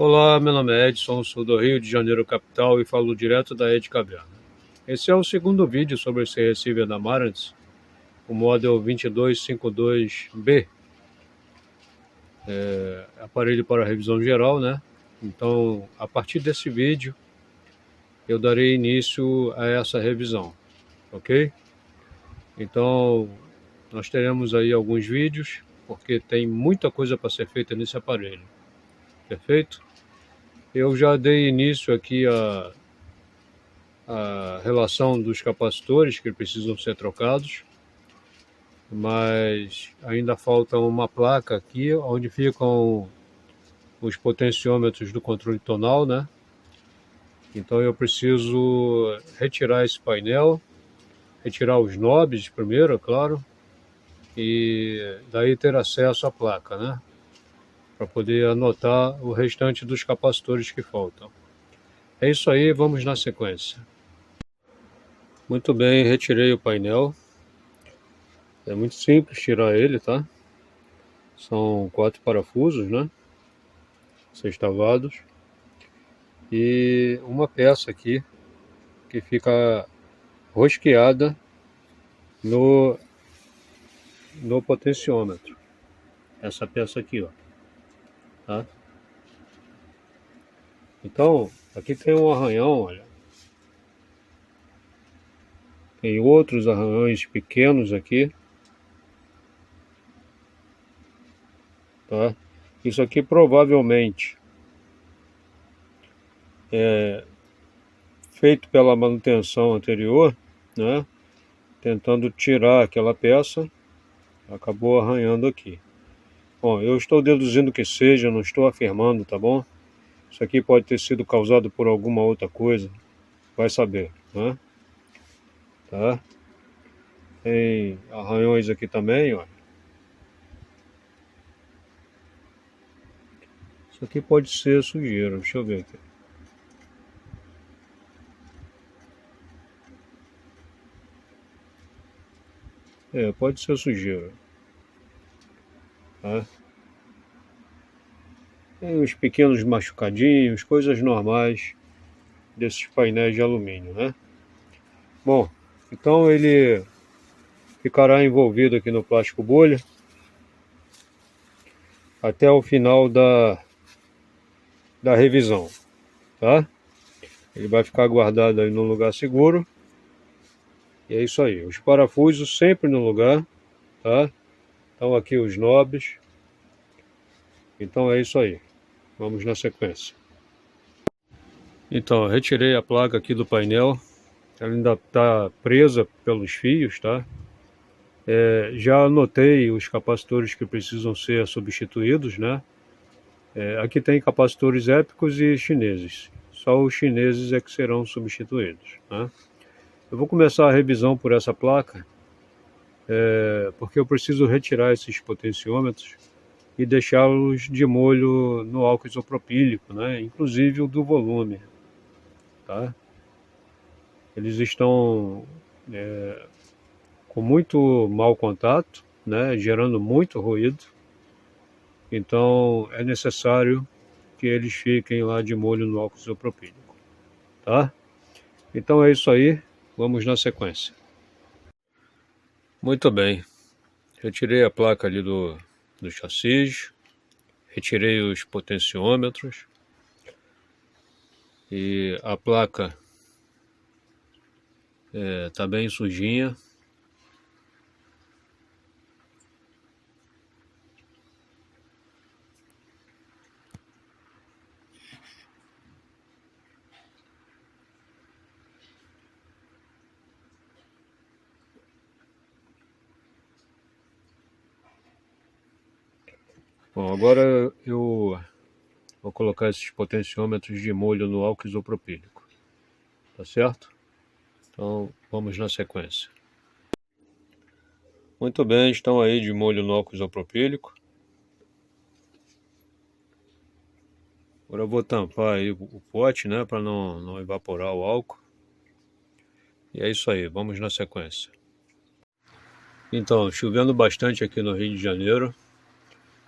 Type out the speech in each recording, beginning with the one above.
Olá, meu nome é Edson, sou do Rio de Janeiro, capital, e falo direto da Ed Caverna. Esse é o segundo vídeo sobre esse receiver da Marantz, o Model 2252B, aparelho para revisão geral, né? Então, a partir desse vídeo, eu darei início a essa revisão, ok? Então, nós teremos aí alguns vídeos, porque tem muita coisa para ser feita nesse aparelho, perfeito? Eu já dei início aqui a relação dos capacitores que precisam ser trocados, mas ainda falta uma placa aqui onde ficam os potenciômetros do controle tonal, né? Então eu preciso retirar esse painel, retirar os knobs primeiro, é claro, e daí ter acesso à placa, né? Para poder anotar o restante dos capacitores que faltam. É isso aí, vamos na sequência. Muito bem, retirei o painel. É muito simples tirar ele, tá? São 4 parafusos, né? Sextavados. E uma peça aqui que fica rosqueada no potenciômetro. Essa peça aqui, ó. Tá? Então, aqui tem um arranhão, olha. Tem outros arranhões pequenos aqui. Tá? Isso aqui provavelmente é feito pela manutenção anterior, né? Tentando tirar aquela peça, acabou arranhando aqui. Bom, eu estou deduzindo que seja, não estou afirmando, tá bom? Isso aqui pode ter sido causado por alguma outra coisa, vai saber, né? Tá? Tem arranhões aqui também, ó. Isso aqui pode ser sujeira, deixa eu ver aqui. Pode ser sujeira. Tá? Tem uns pequenos machucadinhos, coisas normais desses painéis de alumínio, né? Bom, então ele ficará envolvido aqui no plástico bolha até o final da revisão, tá? Ele vai ficar guardado aí num lugar seguro. E é isso aí, os parafusos sempre no lugar, tá? Então aqui os knobs. Então é isso aí, vamos na sequência. Então, retirei a placa aqui do painel, ela ainda está presa pelos fios, tá? Já anotei os capacitores que precisam ser substituídos, né? Aqui tem capacitores épicos e chineses, só os chineses é que serão substituídos, né? Eu vou começar a revisão por essa placa, porque eu preciso retirar esses potenciômetros e deixá-los de molho no álcool isopropílico, né? Inclusive o do volume, tá? Eles estão com muito mau contato, né? Gerando muito ruído, então é necessário que eles fiquem lá de molho no álcool isopropílico, tá? Então é isso aí, vamos na sequência. Muito bem, retirei a placa ali do chassi, retirei os potenciômetros e a placa tá bem sujinha. Bom, agora eu vou colocar esses potenciômetros de molho no álcool isopropílico, tá certo? Então vamos na sequência. Muito bem, estão aí de molho no álcool isopropílico. Agora eu vou tampar aí o pote, né, para não evaporar o álcool. E é isso aí, vamos na sequência. Então, chovendo bastante aqui no Rio de Janeiro.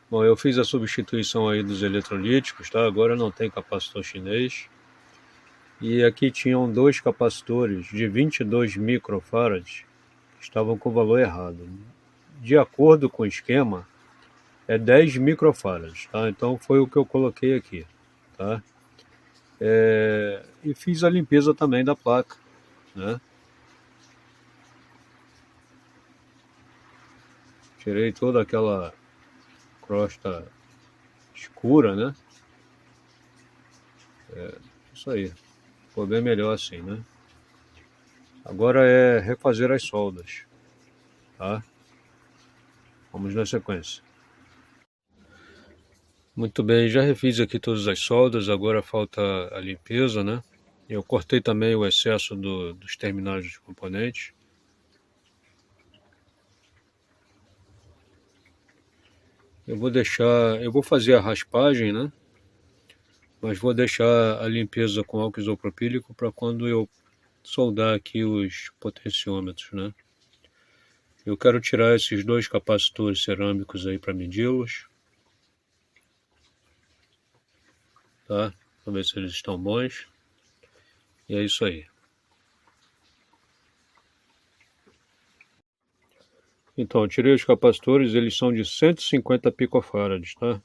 Bom, eu fiz a substituição aí dos eletrolíticos, tá? Agora não tem capacitor chinês. E aqui tinham dois capacitores de 22 microfarads que estavam com o valor errado. De acordo com o esquema, é 10 microfarads, tá? Então foi o que eu coloquei aqui, tá? E fiz a limpeza também da placa, né? Tirei toda aquela crosta escura, né? Isso aí. Ficou bem melhor assim, né? Agora é refazer as soldas, tá? Vamos na sequência. Muito bem, já refiz aqui todas as soldas, agora falta a limpeza, né? Eu cortei também o excesso dos terminais dos componentes. Eu vou fazer a raspagem, né? Mas vou deixar a limpeza com álcool isopropílico para quando eu soldar aqui os potenciômetros, né? Eu quero tirar esses dois capacitores cerâmicos aí para medi-los, tá? Para ver se eles estão bons. E é isso aí. Então, eu tirei os capacitores, eles são de 150 picofarads, tá?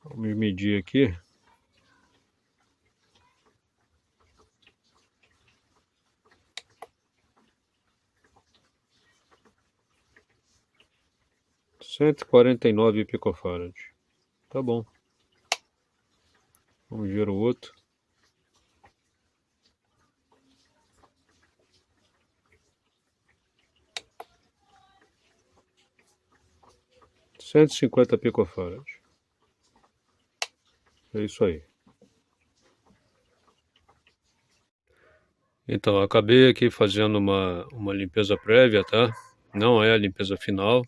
Vamos medir aqui. Cento e 149 picofarads. Tá bom. Vamos ver o outro. 150 picofarads. É isso aí. Então, acabei aqui fazendo uma limpeza prévia, tá? Não é a limpeza final.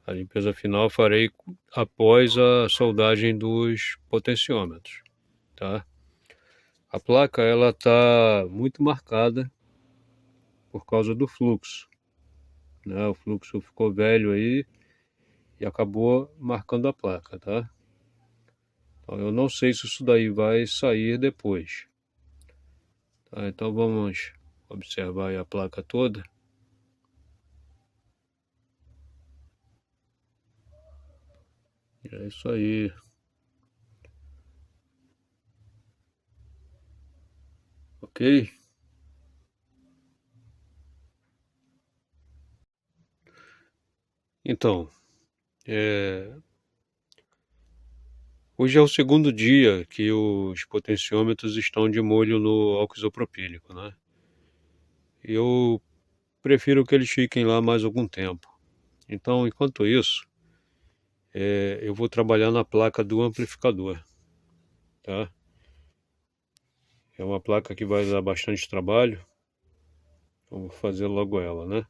A limpeza final farei após a soldagem dos potenciômetros, tá? A placa, ela tá muito marcada por causa do fluxo, né? O fluxo ficou velho aí e acabou marcando a placa, tá? Então, eu não sei se isso daí vai sair depois, tá? Então vamos observar aí a placa toda. É isso aí. Ok? Então, é, hoje é o segundo dia que os potenciômetros estão de molho no álcool isopropílico, né? Eu prefiro que eles fiquem lá mais algum tempo. Então, enquanto isso, eu vou trabalhar na placa do amplificador, tá? É uma placa que vai dar bastante trabalho, então vou fazer logo ela, né?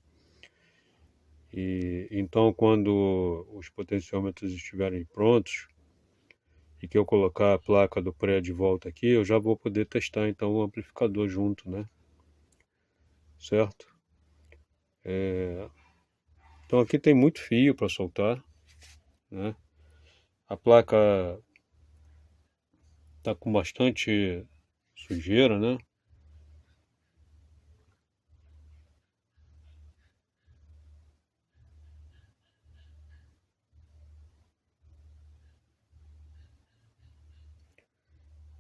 E então, quando os potenciômetros estiverem prontos e que eu colocar a placa do pré de volta aqui, eu já vou poder testar então o amplificador junto, né? Certo? Então aqui tem muito fio para soltar, né? A placa tá com bastante sujeira, né?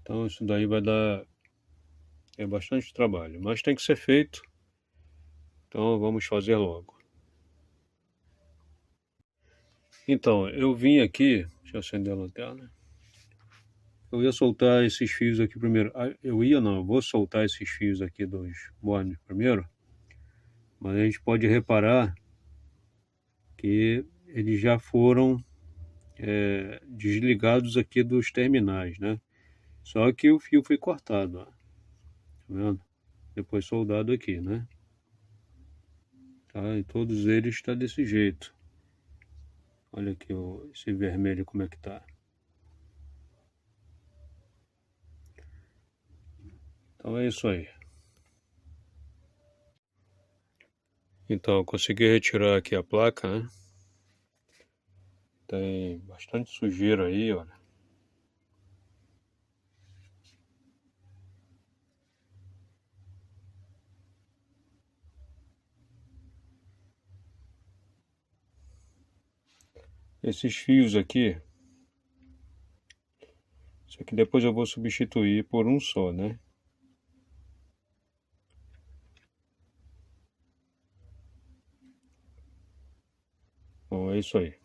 Então isso daí vai dar bastante trabalho, mas tem que ser feito. Então vamos fazer logo. Então, eu vim aqui, deixa eu acender a lanterna. Eu ia soltar esses fios aqui primeiro. Eu vou soltar esses fios aqui dos bornes primeiro, mas a gente pode reparar que eles já foram desligados aqui dos terminais, né? Só que o fio foi cortado, ó. Tá vendo? Depois soldado aqui, né? Tá? E todos eles estão desse jeito. Olha aqui esse vermelho como é que tá. Então é isso aí. Então, eu consegui retirar aqui a placa, né? Tem bastante sujeira aí, olha. Esses fios aqui, isso aqui depois eu vou substituir por um só, né? Bom, é isso aí.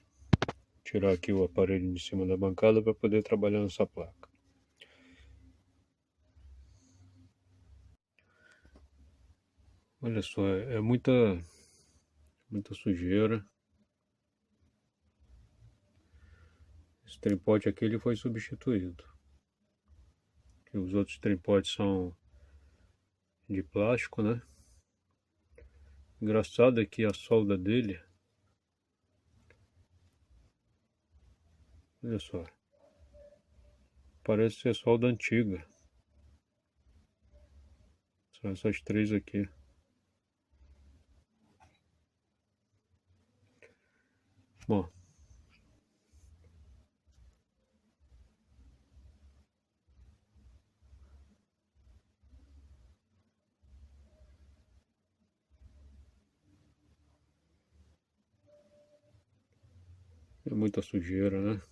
Tirar aqui o aparelho de cima da bancada para poder trabalhar nessa placa. Olha só, é muita sujeira. Esse tripote aqui ele foi substituído. E os outros tripotes são de plástico, né? Engraçado é que a solda dele, olha só, parece ser solda antiga. São essas três aqui. Bom, é muita sujeira, né?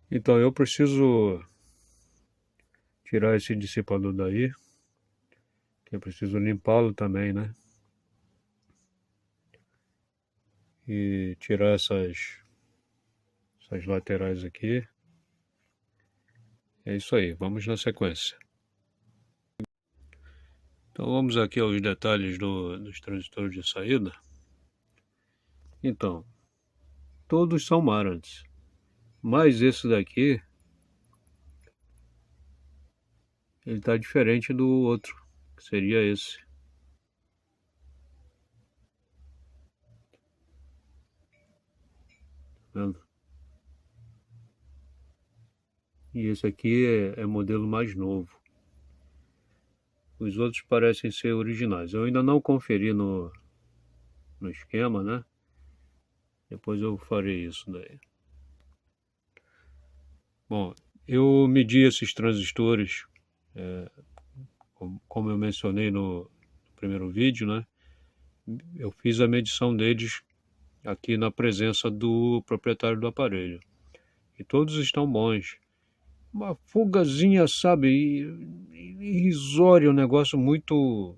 Então eu preciso tirar esse dissipador daí, que eu preciso limpá-lo também, né? E tirar essas laterais aqui. É isso aí, vamos na sequência. Então vamos aqui aos detalhes dos transistores de saída. Então, todos são Marantz, mas esse daqui, ele está diferente do outro, que seria esse. Tá vendo? E esse aqui é modelo mais novo. Os outros parecem ser originais. Eu ainda não conferi no esquema, né? Depois eu farei isso daí. Bom, eu medi esses transistores, como eu mencionei no primeiro vídeo, né? Eu fiz a medição deles aqui na presença do proprietário do aparelho. E todos estão bons. Uma fugazinha, sabe, irrisória, um negócio muito.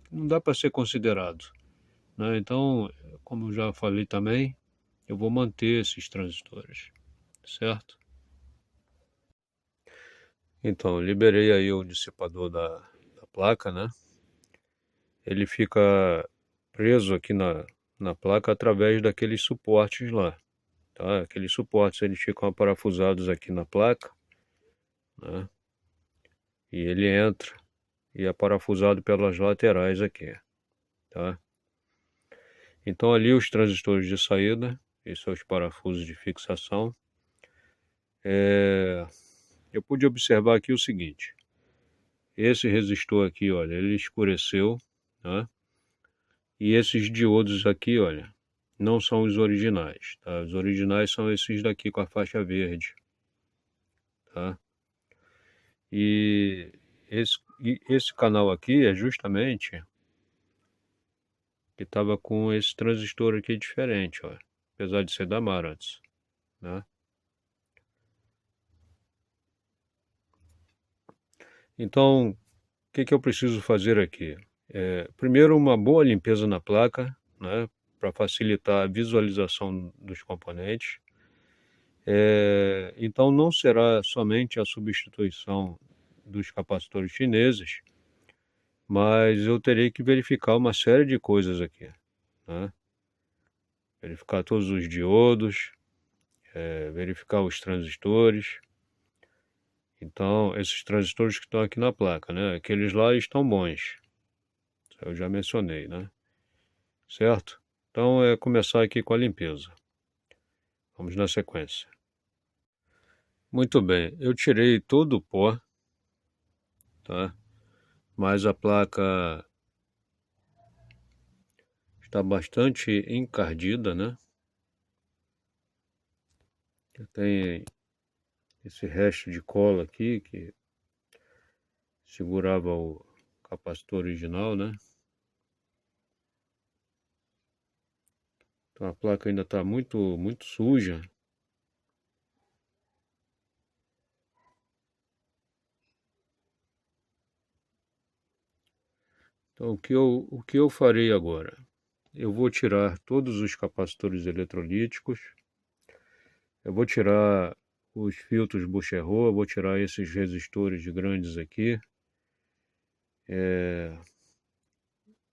Não dá para ser considerado. Né? Então, como eu já falei também, eu vou manter esses transistores, certo? Então, liberei aí o dissipador da placa, né? Ele fica preso aqui na placa através daqueles suportes lá, tá? Aqueles suportes eles ficam parafusados aqui na placa, né? E ele entra e é parafusado pelas laterais aqui, tá? Então ali os transistores de saída e seus parafusos de fixação. Eu pude observar aqui o seguinte: esse resistor aqui, olha, ele escureceu, tá? E esses diodos aqui, olha, não são os originais, tá? Os originais são esses daqui com a faixa verde, tá? E esse canal aqui é justamente que estava com esse transistor aqui diferente, ó, apesar de ser da Marantz, né? Então, o que eu preciso fazer aqui? Primeiro, uma boa limpeza na placa, né, para facilitar a visualização dos componentes. Então não será somente a substituição dos capacitores chineses, mas eu terei que verificar uma série de coisas aqui, né? Verificar todos os diodos, verificar os transistores. Então, esses transistores que estão aqui na placa, né? Aqueles lá estão bons. Eu já mencionei, né? Certo? Então, começar aqui com a limpeza. Vamos na sequência. Muito bem, eu tirei todo o pó, tá? Mas a placa está bastante encardida, né? Tem esse resto de cola aqui que segurava o capacitor original, né? Então a placa ainda está muito suja. Então o que eu farei agora? Eu vou tirar todos os capacitores eletrolíticos. Eu vou tirar os filtros Bucherot, vou tirar esses resistores grandes aqui.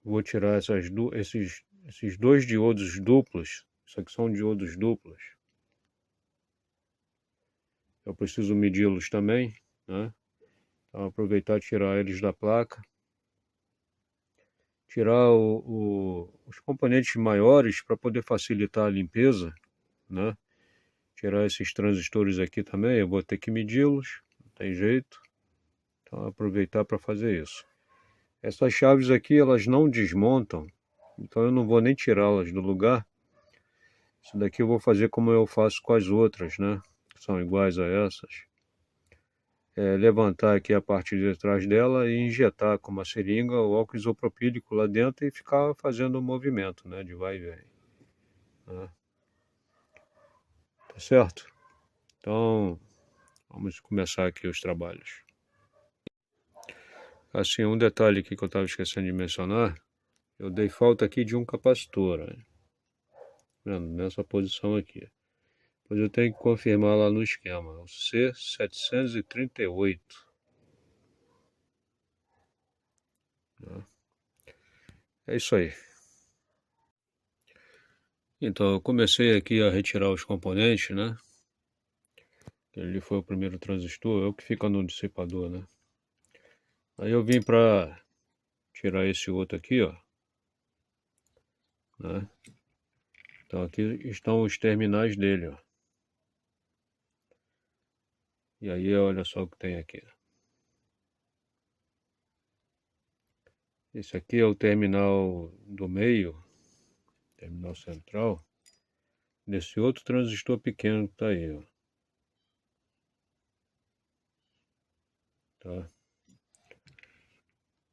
Vou tirar esses dois diodos duplos. Isso aqui são diodos duplos. Eu preciso medi-los também, né? Então aproveitar e tirar eles da placa. Tirar os componentes maiores para poder facilitar a limpeza, né? Tirar esses transistores aqui também, eu vou ter que medi-los, não tem jeito. Então aproveitar para fazer isso. Essas chaves aqui, elas não desmontam, então eu não vou nem tirá-las do lugar. Isso daqui eu vou fazer como eu faço com as outras, né? Que são iguais a essas. Levantar aqui a parte de trás dela e injetar com uma seringa o álcool isopropílico lá dentro e ficar fazendo o movimento, né? De vai e vem. Né? Tá certo? Então, vamos começar aqui os trabalhos. Assim, um detalhe aqui que eu estava esquecendo de mencionar, eu dei falta aqui de um capacitor, né? Vendo? Nessa posição aqui. Pois eu tenho que confirmar lá no esquema, o C738. Né? É isso aí. Então, eu comecei aqui a retirar os componentes, né? Ele foi o primeiro transistor, é o que fica no dissipador, né? Aí eu vim para tirar esse outro aqui, ó. Né? Então aqui estão os terminais dele, ó. E aí olha só o que tem aqui. Esse aqui é o terminal do meio, terminal central, desse outro transistor pequeno que tá aí, ó. Tá?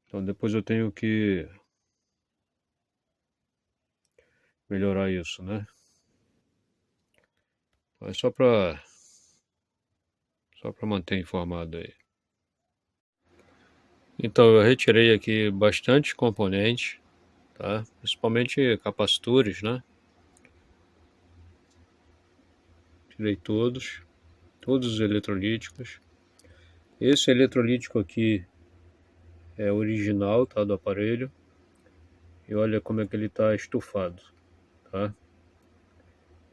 Então depois eu tenho que melhorar isso, né? Mas só para manter informado aí. Então eu retirei aqui bastante componentes, tá? Principalmente capacitores, né? Tirei todos os eletrolíticos. Esse eletrolítico aqui é original, tá? Do aparelho. E olha como é que ele está estufado, tá?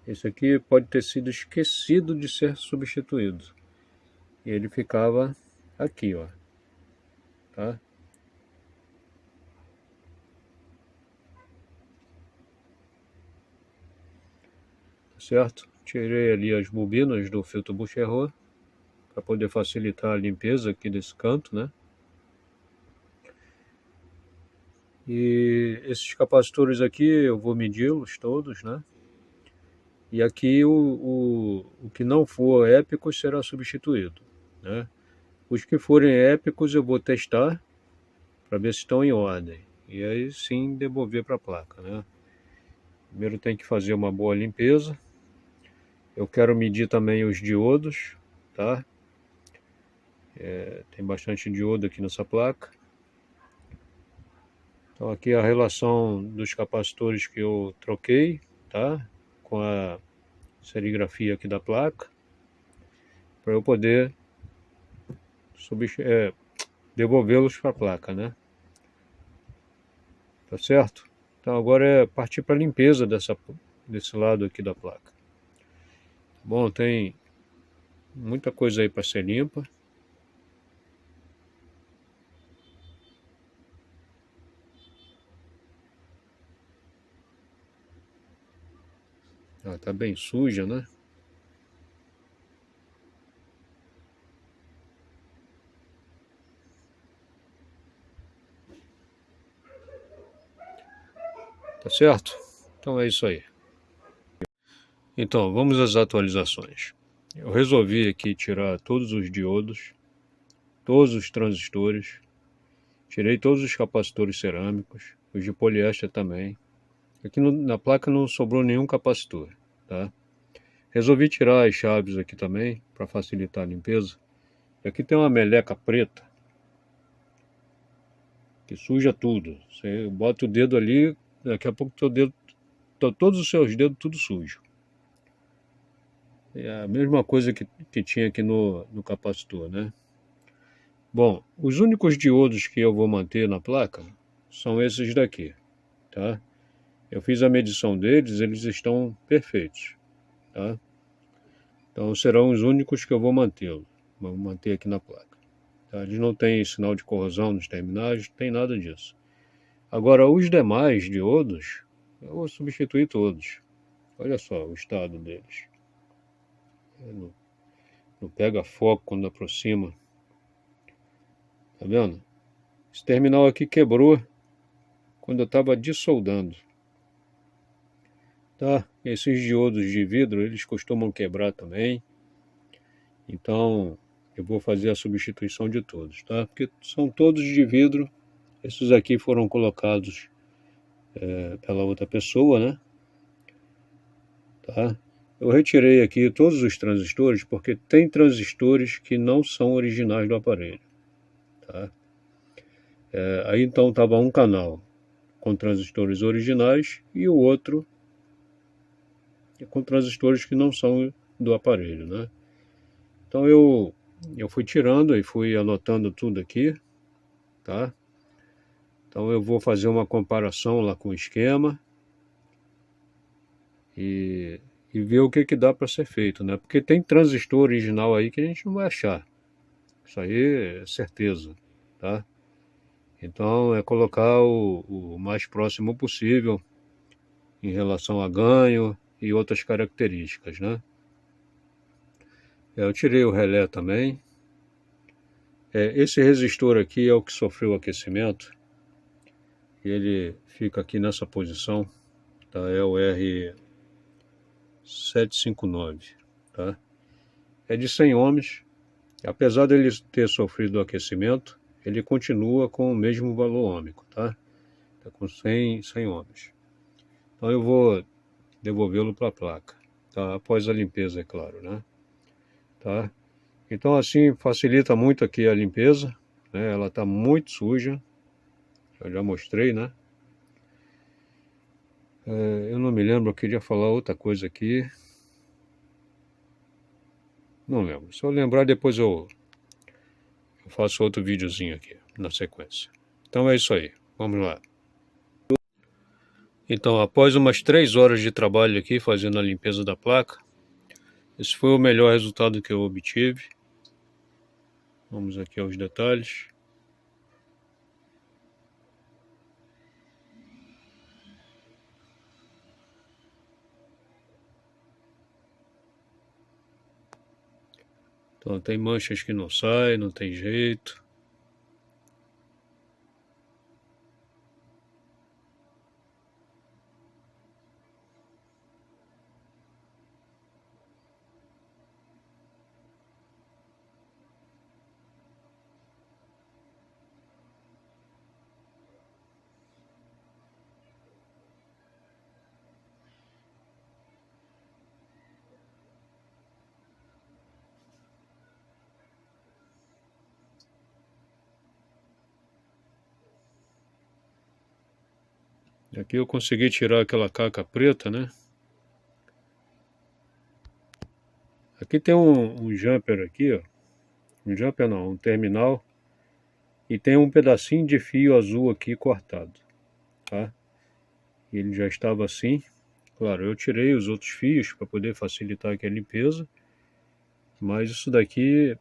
Esse aqui pode ter sido esquecido de ser substituído. E ele ficava aqui, ó. Tá? Certo? Tirei ali as bobinas do filtro Bucherot para poder facilitar a limpeza aqui desse canto, né? E esses capacitores aqui eu vou medi-los todos, né? E aqui o que não for épico será substituído, né? Os que forem épicos eu vou testar para ver se estão em ordem. E aí sim devolver para a placa, né? Primeiro tem que fazer uma boa limpeza. Eu quero medir também os diodos, tá? Tem bastante diodo aqui nessa placa. Então aqui a relação dos capacitores que eu troquei, tá? Com a serigrafia aqui da placa, para eu poder devolvê-los para a placa, né? Tá certo? Então agora é partir para a limpeza desse lado aqui da placa. Bom, tem muita coisa aí para ser limpa. Ela tá bem suja, né? Tá certo? Então é isso aí. Então, vamos às atualizações. Eu resolvi aqui tirar todos os diodos, todos os transistores, tirei todos os capacitores cerâmicos, os de poliéster também. Aqui na placa não sobrou nenhum capacitor, tá? Resolvi tirar as chaves aqui também, para facilitar a limpeza. Aqui tem uma meleca preta, que suja tudo. Você bota o dedo ali, daqui a pouco todos os seus dedos tudo sujo. É a mesma coisa que tinha aqui no capacitor, né? Bom, os únicos diodos que eu vou manter na placa são esses daqui, tá? Eu fiz a medição deles, eles estão perfeitos, tá? Então serão os únicos que eu vou manter aqui na placa. Tá? Eles não têm sinal de corrosão nos terminais, não tem nada disso. Agora, os demais diodos, eu vou substituir todos. Olha só o estado deles. Não pega foco quando aproxima. Tá vendo? Esse terminal aqui quebrou quando eu estava dissoldando. Tá? Esses diodos de vidro, eles costumam quebrar também. Então, eu vou fazer a substituição de todos, tá? Porque são todos de vidro. Esses aqui foram colocados pela outra pessoa, né? Tá? Eu retirei aqui todos os transistores porque tem transistores que não são originais do aparelho, tá? Aí então estava um canal com transistores originais e o outro com transistores que não são do aparelho, né? Então eu fui tirando e fui anotando tudo aqui, tá? Então eu vou fazer uma comparação lá com o esquema e ver o que dá para ser feito, né? Porque tem transistor original aí que a gente não vai achar. Isso aí é certeza, tá? Então é colocar o mais próximo possível em relação a ganho e outras características, né? Eu tirei o relé também. Esse resistor aqui é o que sofreu aquecimento. Ele fica aqui nessa posição, tá? É o R759, tá? É de 100 ohms. Apesar dele ter sofrido aquecimento, ele continua com o mesmo valor ohmico, tá? Tá com 100 ohms. Então eu vou devolvê-lo para a placa, tá? Após a limpeza, é claro, né? Tá? Então assim facilita muito aqui a limpeza, né? Ela está muito suja, eu já mostrei, né? Eu não me lembro, eu queria falar outra coisa aqui. Não lembro. Se eu lembrar, depois eu faço outro videozinho aqui na sequência. Então é isso aí. Vamos lá. Então, após umas 3 horas de trabalho aqui fazendo a limpeza da placa, esse foi o melhor resultado que eu obtive. Vamos aqui aos detalhes. Então tem manchas que não saem, não tem jeito. Aqui eu consegui tirar aquela caca preta, né? Aqui tem um jumper aqui, ó. Um jumper não, um terminal. E tem um pedacinho de fio azul aqui cortado, tá? Ele já estava assim. Claro, eu tirei os outros fios para poder facilitar aqui a limpeza. Mas isso daqui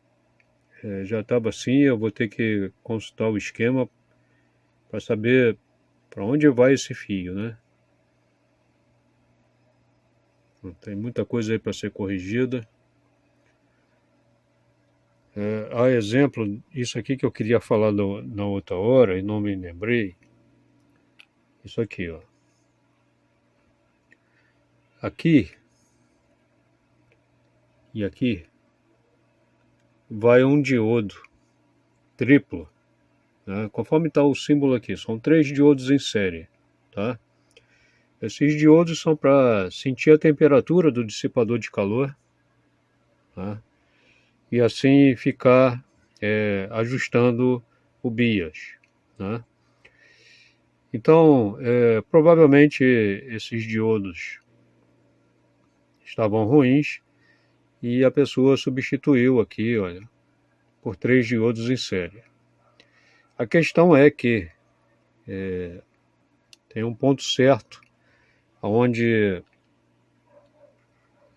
já estava assim. Eu vou ter que consultar o esquema para saber para onde vai esse fio, né? Tem muita coisa aí para ser corrigida. A exemplo, isso aqui que eu queria falar na outra hora e não me lembrei. Isso aqui, ó. Aqui e aqui vai um diodo triplo, né? Conforme está o símbolo aqui, são 3 diodos em série, tá? Esses diodos são para sentir a temperatura do dissipador de calor, tá? E assim ficar ajustando o bias, né? Então, provavelmente esses diodos estavam ruins e a pessoa substituiu aqui, olha, por 3 diodos em série. A questão é que tem um ponto certo onde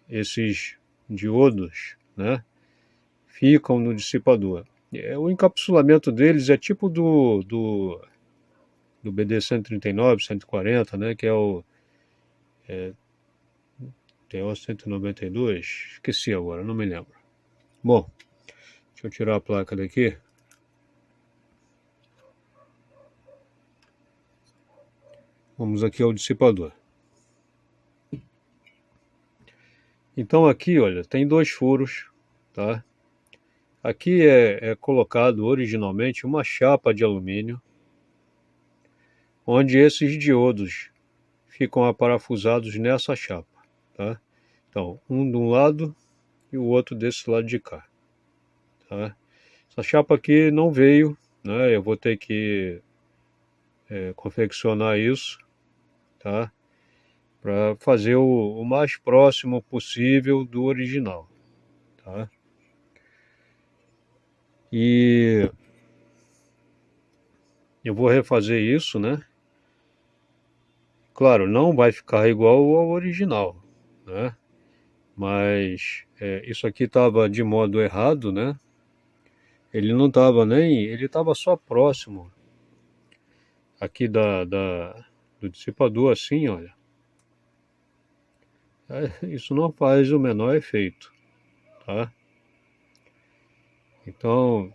esses diodos, né, ficam no dissipador. O encapsulamento deles é tipo do BD-139, 140, né, que é o TO-192, esqueci agora, não me lembro. Bom, deixa eu tirar a placa daqui. Vamos aqui ao dissipador. Então aqui, olha, tem 2 furos, tá? Aqui é colocado originalmente uma chapa de alumínio, onde esses diodos ficam aparafusados nessa chapa, tá? Então, um de um lado e o outro desse lado de cá, tá? Essa chapa aqui não veio, né? Eu vou ter que confeccionar isso, tá? Para fazer o mais próximo possível do original, tá? E eu vou refazer isso, né? Claro, não vai ficar igual ao original, né? Mas isso aqui estava de modo errado, né? Ele não estava nem, ele estava só próximo aqui do dissipador, assim, olha. Isso não faz o menor efeito, tá? Então,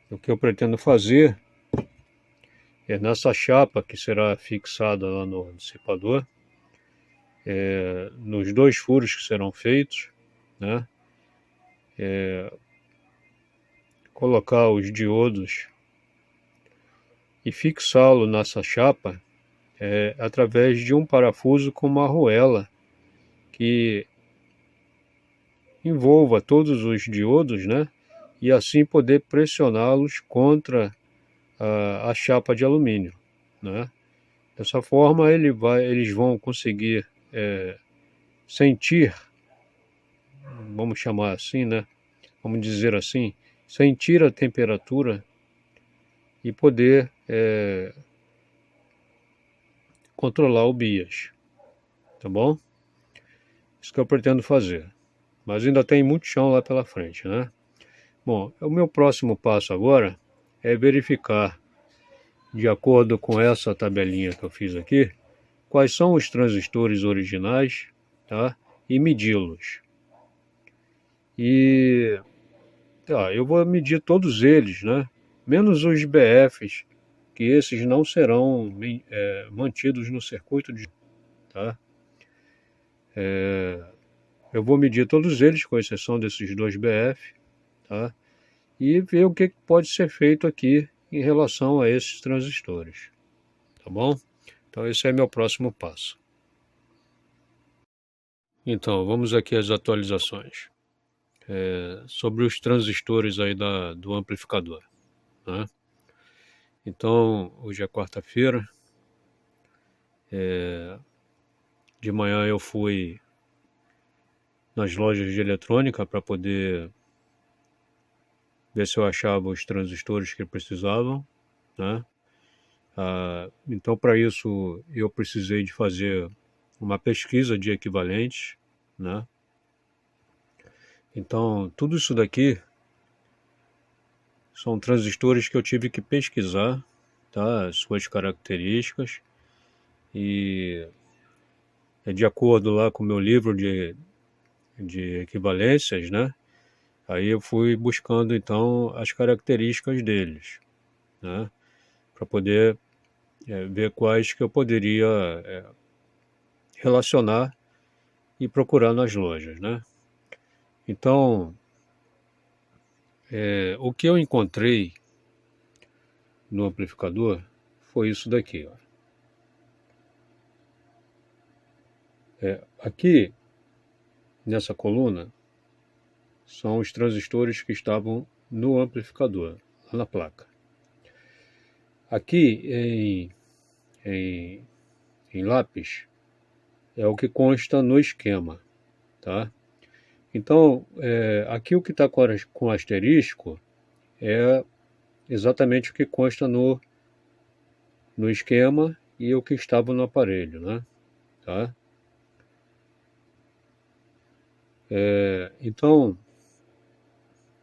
o que eu pretendo fazer é nessa chapa que será fixada lá no dissipador, nos 2 furos que serão feitos, né? Colocar os diodos e fixá-lo nessa chapa através de um parafuso com uma arruela que envolva todos os diodos, né? E assim poder pressioná-los contra a chapa de alumínio, né? Dessa forma eles vão conseguir sentir, vamos chamar assim, né? Vamos dizer assim, sentir a temperatura e poder controlar o bias, tá bom? Isso que eu pretendo fazer, mas ainda tem muito chão lá pela frente, né? Bom, o meu próximo passo agora é verificar, de acordo com essa tabelinha que eu fiz aqui, quais são os transistores originais, tá? E medi-los. E eu vou medir todos eles, né? Menos os BFs, que esses não serão mantidos no circuito de, tá? Eu vou medir todos eles, com exceção desses 2 BF, tá? E ver o que pode ser feito aqui em relação a esses transistores, tá bom? Então esse é meu próximo passo. Então, vamos aqui às atualizações sobre os transistores aí do amplificador, né? Então, hoje é quarta-feira, De manhã eu fui nas lojas de eletrônica para poder ver se eu achava os transistores que precisavam, né? Então, para isso, eu precisei de fazer uma pesquisa de equivalentes, né? Então, tudo isso daqui são transistores que eu tive que pesquisar, tá? As suas características, e de acordo lá com o meu livro de equivalências, né? Aí eu fui buscando então as características deles, né? Para poder ver quais que eu poderia relacionar e procurar nas lojas, né? Então, o que eu encontrei no amplificador foi isso daqui, ó. Aqui, nessa coluna, são os transistores que estavam no amplificador, lá na placa. Aqui em lápis é o que consta no esquema, tá? Então, aqui o que está com asterisco é exatamente o que consta no esquema e o que estava no aparelho, né? Tá? Então,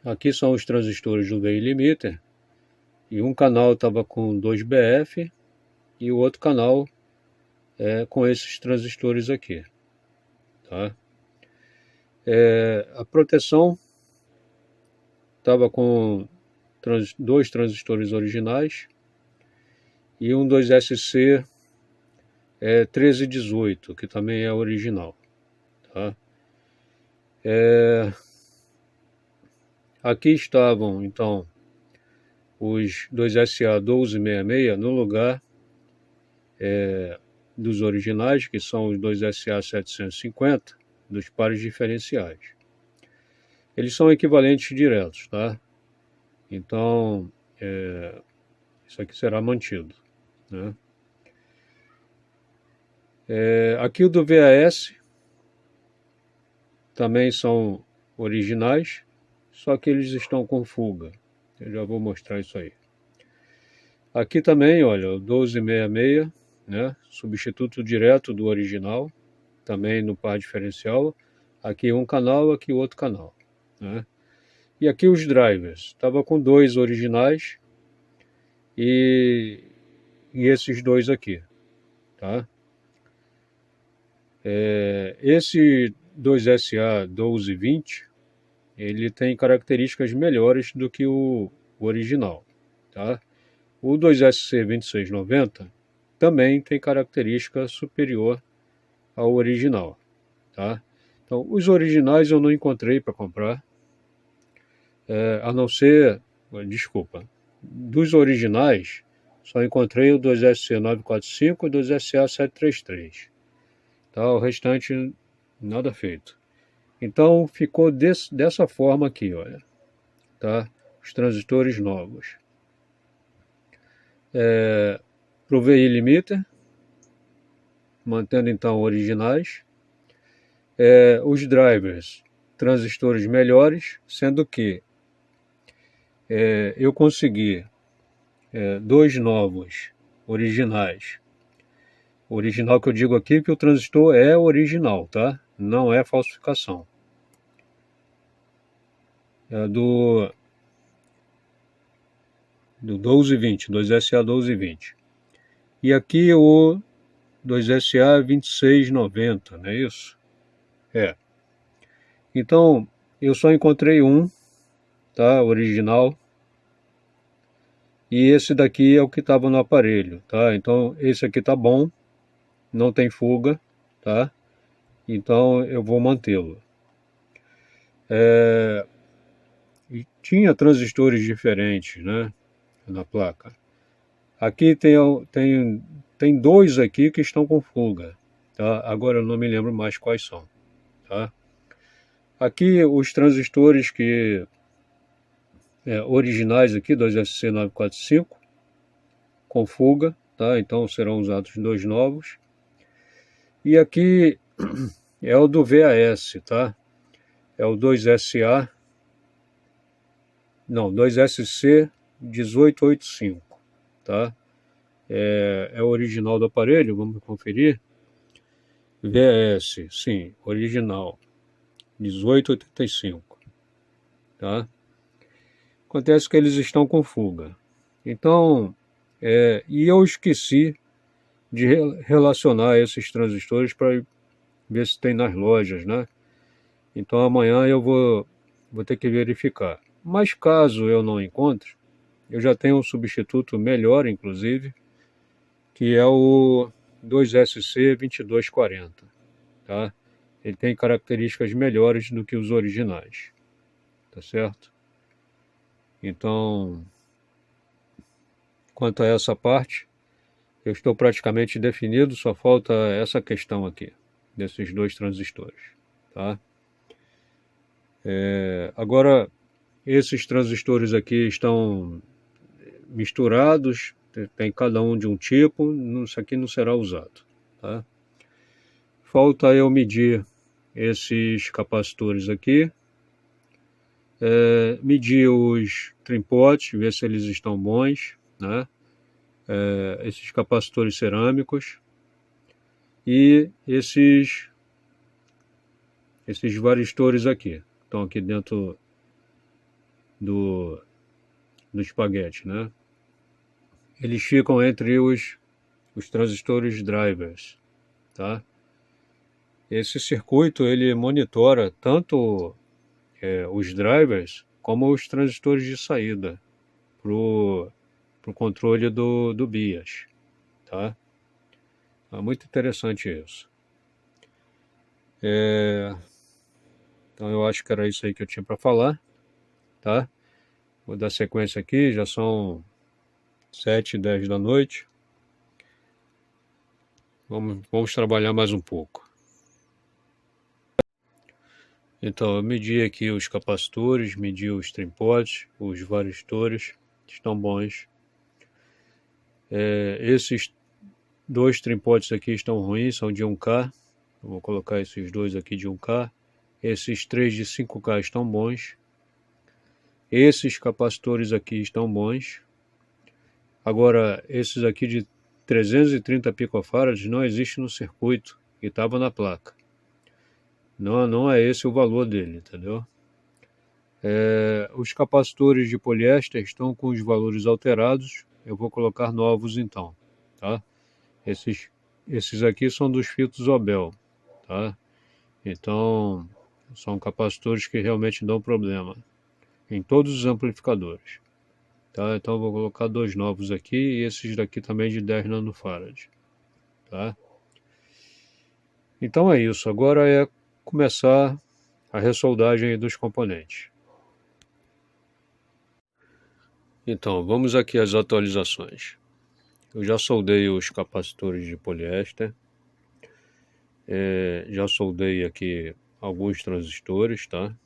aqui são os transistores do gain limiter, e um canal estava com 2 BF e o outro canal com esses transistores aqui, tá? A proteção estava com 2 transistores originais e um 2SC 1318, que também é original, tá? Aqui estavam, então, os 2SA 1266 no lugar dos originais, que são os 2SA 750, dos pares diferenciais. Eles são equivalentes diretos, tá? Então, isso aqui será mantido, né? Aqui o do VAS também são originais, só que eles estão com fuga. Eu já vou mostrar isso aí. Aqui também, olha, o 1266, né? Substituto direto do original, também no par diferencial. Aqui um canal, aqui outro canal, né? E aqui os drivers. Estava com 2 originais e esses 2 aqui, tá? Esse 2SA 1220, ele tem características melhores do que o original, tá? O 2SC 2690 também tem característica superior ao original, tá? Então, os originais eu não encontrei para comprar, a não ser, desculpa, dos originais só encontrei o 2SC 945 e o 2SA 733, tá? O restante nada feito. Então ficou dessa forma aqui, olha, tá? Os transistores novos. Pro VI limiter, mantendo então originais. Os drivers, transistores melhores, sendo que eu consegui 2 novos originais. O original que eu digo aqui que o transistor é original, tá? Não é falsificação. Do 1220, 2SA 1220. E aqui o 2SA 2690, não é isso? Então, eu só encontrei um, tá? Original. E esse daqui é o que estava no aparelho, tá? Então, esse aqui tá bom, não tem fuga, tá? Então, eu vou mantê-lo. E tinha transistores diferentes, né? Na placa. Aqui tem 2 aqui que estão com fuga, tá? Agora eu não me lembro mais quais são, tá? Aqui os transistores que originais aqui, 2SC945, com fuga, tá? Então serão usados 2 novos. E aqui é o do VAS, tá? É o 2SA, não, 2SC 1885, tá? É o original do aparelho, vamos conferir. VAS, sim, original, 1885, tá? Acontece que eles estão com fuga. Então, e eu esqueci de relacionar esses transistores para ver se tem nas lojas, né? Então amanhã eu vou ter que verificar. Mas caso eu não encontre, eu já tenho um substituto melhor, inclusive, que é o 2SC 2240, tá? Ele tem características melhores do que os originais, tá certo? Então, quanto a essa parte, eu estou praticamente definido, só falta essa questão aqui, desses dois transistores, tá? Agora, esses transistores aqui estão misturados, tem cada um de um tipo, isso aqui não será usado, tá? Falta eu medir esses capacitores aqui, medir os trimpotes, ver se eles estão bons, né? Esses capacitores cerâmicos e esses varistores aqui, estão aqui dentro do espaguete, né? Eles ficam entre os transistores drivers, tá? Esse circuito ele monitora tanto os drivers como os transistores de saída para o controle do BIAS, tá? É muito interessante isso. Então eu acho que era isso aí que eu tinha para falar, tá? Vou dar sequência aqui, já são 7h10 da noite. Vamos trabalhar mais um pouco. Então, eu medi aqui os capacitores, medi os trimpotes, os varistores, estão bons. Esses dois trimpotes aqui estão ruins, são de 1K. Eu vou colocar esses dois aqui de 1K. Esses três de 5K estão bons. Esses capacitores aqui estão bons. Agora, esses aqui de 330 picofarads não existe no circuito e estava na placa. Não é esse o valor dele, entendeu? Os capacitores de poliéster estão com os valores alterados. Eu vou colocar novos então, tá? Esses aqui são dos filtros Obel, tá? Então, são capacitores que realmente dão problema em todos os amplificadores, tá? Então, eu vou colocar dois novos aqui e esses daqui também de 10 nanofarad, tá? Então é isso. Agora é começar a ressoldagem dos componentes. Então, vamos aqui às atualizações. Eu já soldei os capacitores de poliéster. Já soldei aqui alguns transistores, tá?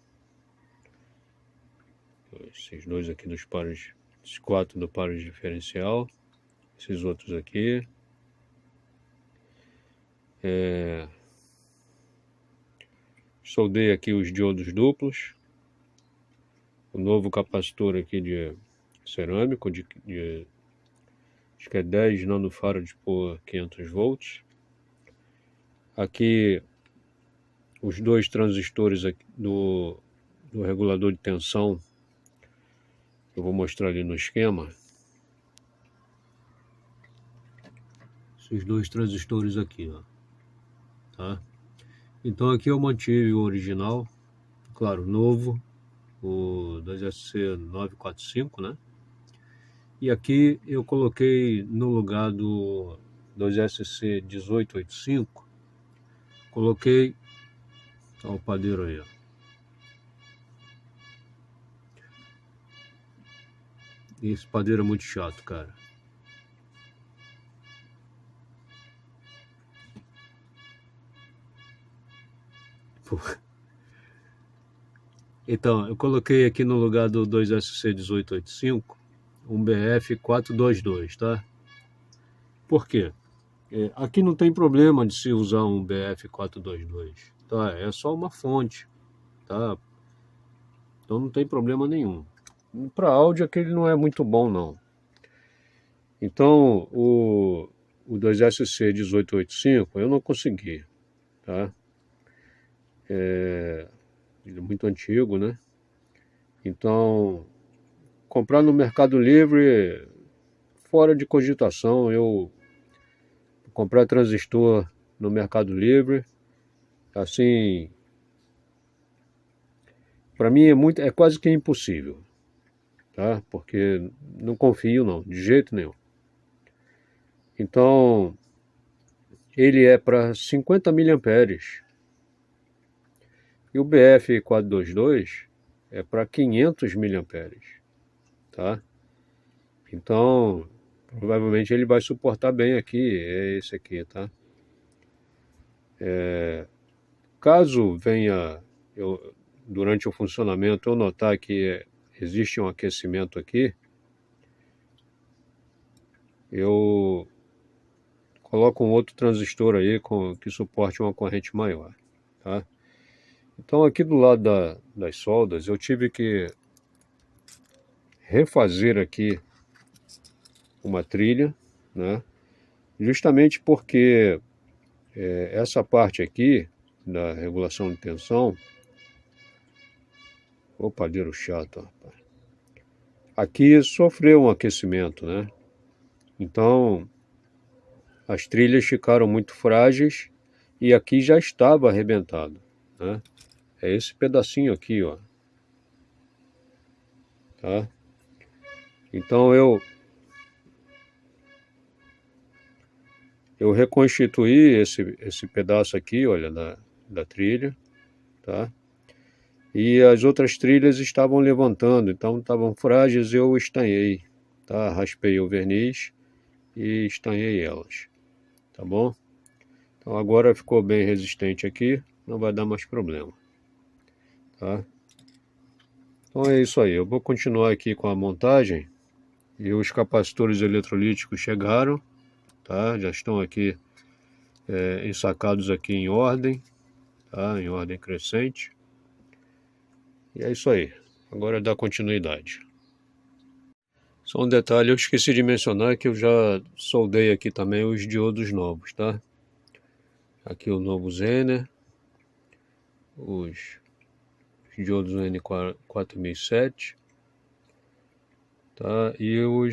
Esses dois aqui dos pares, esses 4 do par diferencial. Esses outros aqui. Soldei aqui os diodos duplos. O novo capacitor aqui de cerâmico, acho que é 10 nanofarad por 500 volts. Aqui os dois transistores aqui do regulador de tensão, eu vou mostrar ali no esquema. Esses dois transistores aqui, ó, tá? Então aqui eu mantive o original, claro, novo, o 2SC945, né? E aqui eu coloquei no lugar do 2SC1885, coloquei, ó, o padeiro aí, ó. Esse padeiro é muito chato, cara. Pô. Então, eu coloquei aqui no lugar do 2SC1885 um BF422, tá? Por quê? Aqui não tem problema de se usar um BF422, tá? É só uma fonte, tá? Então não tem problema nenhum. Para áudio aquele não é muito bom não. Então o 2SC 1885 eu não consegui, tá? Ele é muito antigo, né? Então comprar no Mercado Livre fora de cogitação. Eu comprar transistor no Mercado Livre, assim, para mim é quase que impossível, tá? Porque não confio não, de jeito nenhum. Então, ele é para 50 miliamperes e o BF422 é para 500 miliamperes, tá? Então, provavelmente ele vai suportar bem aqui, é esse aqui, tá? Caso venha, durante o funcionamento, eu notar que existe um aquecimento aqui, eu coloco um outro transistor aí que suporte uma corrente maior, tá? Então aqui do lado das soldas eu tive que refazer aqui uma trilha, né? Justamente porque essa parte aqui da regulação de tensão, o padeiro chato, rapaz. Aqui sofreu um aquecimento, né? Então as trilhas ficaram muito frágeis e aqui já estava arrebentado, né? É esse pedacinho aqui, ó, tá? Então eu reconstituí esse pedaço aqui, olha, da trilha, tá? E as outras trilhas estavam levantando, então estavam frágeis, eu estanhei, tá? Raspei o verniz e estanhei elas, tá bom? Então agora ficou bem resistente aqui, não vai dar mais problema, tá? Então é isso aí, eu vou continuar aqui com a montagem e os capacitores eletrolíticos chegaram, tá? Já estão aqui ensacados aqui em ordem, tá? Em ordem crescente. E é isso aí. Agora dá continuidade. Só um detalhe, eu esqueci de mencionar que eu já soldei aqui também os diodos novos, tá? Aqui o novo Zener, os diodos N4007, tá? E o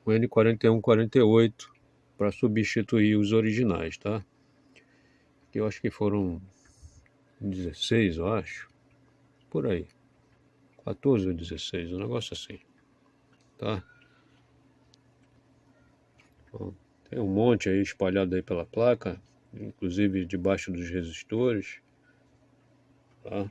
N4148 para substituir os originais, tá? Eu acho que foram 16, eu acho, por aí, 14 ou 16, um negócio assim, tá? Bom, tem um monte aí espalhado aí pela placa, inclusive debaixo dos resistores, tá?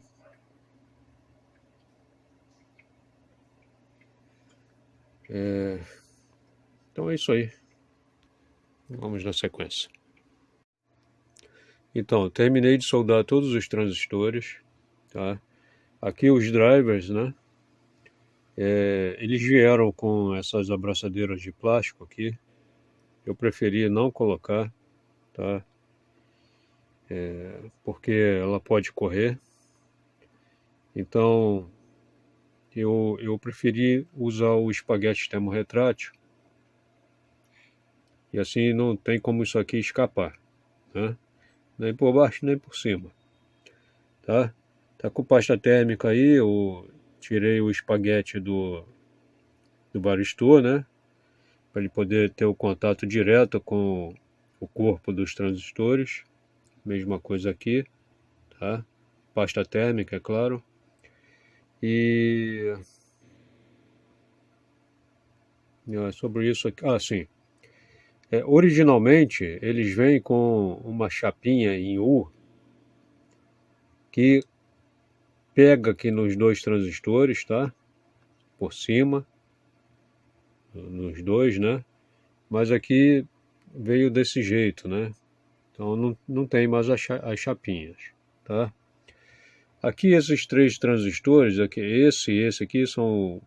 Então é isso aí. Vamos na sequência. Então, terminei de soldar todos os transistores, tá? Aqui os drivers, né? Eles vieram com essas abraçadeiras de plástico aqui. Eu preferi não colocar, tá? Porque ela pode correr. Então, eu preferi usar o espaguete termorretrátil. E assim não tem como isso aqui escapar, né? Nem por baixo, nem por cima, tá? Tá com pasta térmica aí, eu tirei o espaguete do varistor, né? Para ele poder ter o contato direto com o corpo dos transistores. Mesma coisa aqui, tá? Pasta térmica, é claro. E sobre isso aqui, sim. Originalmente eles vêm com uma chapinha em U que pega aqui nos dois transistores, tá? Por cima, nos dois, né? Mas aqui veio desse jeito, né? Então não tem mais as chapinhas, tá? Aqui esses três transistores, aqui, esse e esse aqui são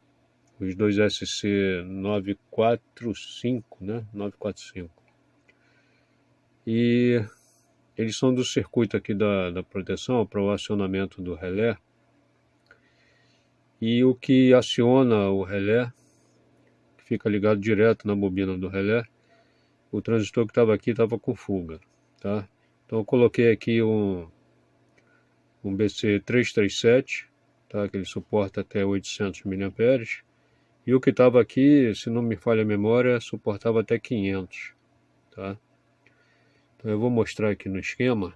os dois SC945, né? 945. e eles são do circuito aqui da proteção para o acionamento do relé. E o que aciona o relé, que fica ligado direto na bobina do relé, o transistor que estava aqui estava com fuga, tá? Então eu coloquei aqui um BC337, tá? Que ele suporta até 800 mA. E o que estava aqui, se não me falha a memória, suportava até 500, tá? Então eu vou mostrar aqui no esquema.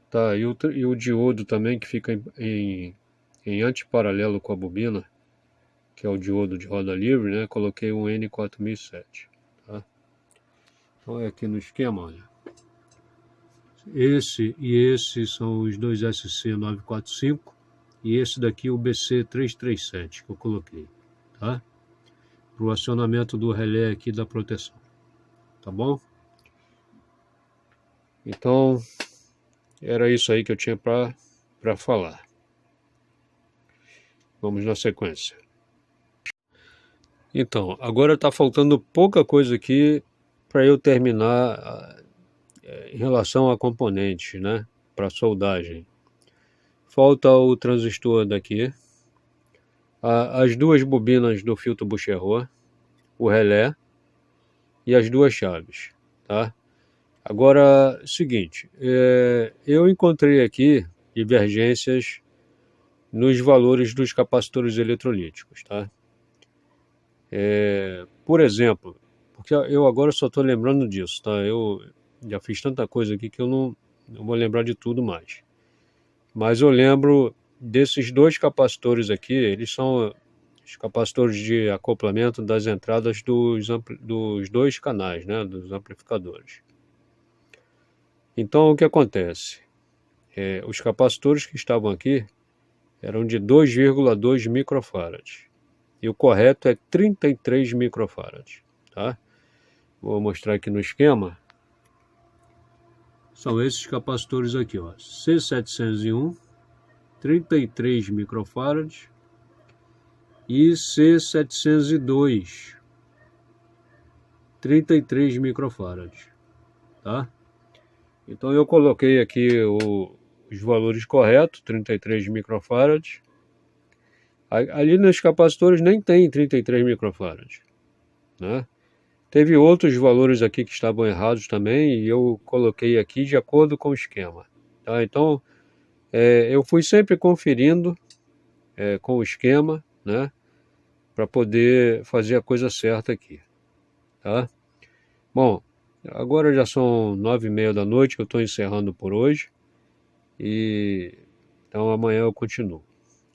Tá, e o diodo também que fica em antiparalelo com a bobina, que é o diodo de roda livre, né? Coloquei um N4007, tá? Então é aqui no esquema, olha. Esse e esse são os dois SC945 e esse daqui o BC337 que eu coloquei, tá? Para o acionamento do relé aqui da proteção, tá bom? Então, era isso aí que eu tinha para falar. Vamos na sequência. Então, agora está faltando pouca coisa aqui para eu terminar em relação a componentes, né? Para soldagem. Falta o transistor daqui, as duas bobinas do filtro Bucherot, o relé e as duas chaves, tá? Agora, seguinte, eu encontrei aqui divergências nos valores dos capacitores eletrolíticos, tá? Por exemplo, porque eu agora só estou lembrando disso, tá? Eu já fiz tanta coisa aqui que eu não vou lembrar de tudo mais. Mas eu lembro desses dois capacitores aqui, eles são os capacitores de acoplamento das entradas dos dois canais, né? Dos amplificadores. Então, o que acontece? Os capacitores que estavam aqui eram de 2,2 microfarads. E o correto é 33 microfarads, tá? Vou mostrar aqui no esquema. São esses capacitores aqui, ó. C701, 33 microfarads. E C702, 33 microfarads, tá? Então eu coloquei aqui os valores corretos, 33 microfarads. Ali nos capacitores nem tem 33 microfarads, né? Teve outros valores aqui que estavam errados também e eu coloquei aqui de acordo com o esquema, tá? Então eu fui sempre conferindo com o esquema, né? Para poder fazer a coisa certa aqui, tá? Bom, agora já são 9h30 da noite que eu estou encerrando por hoje e então amanhã eu continuo.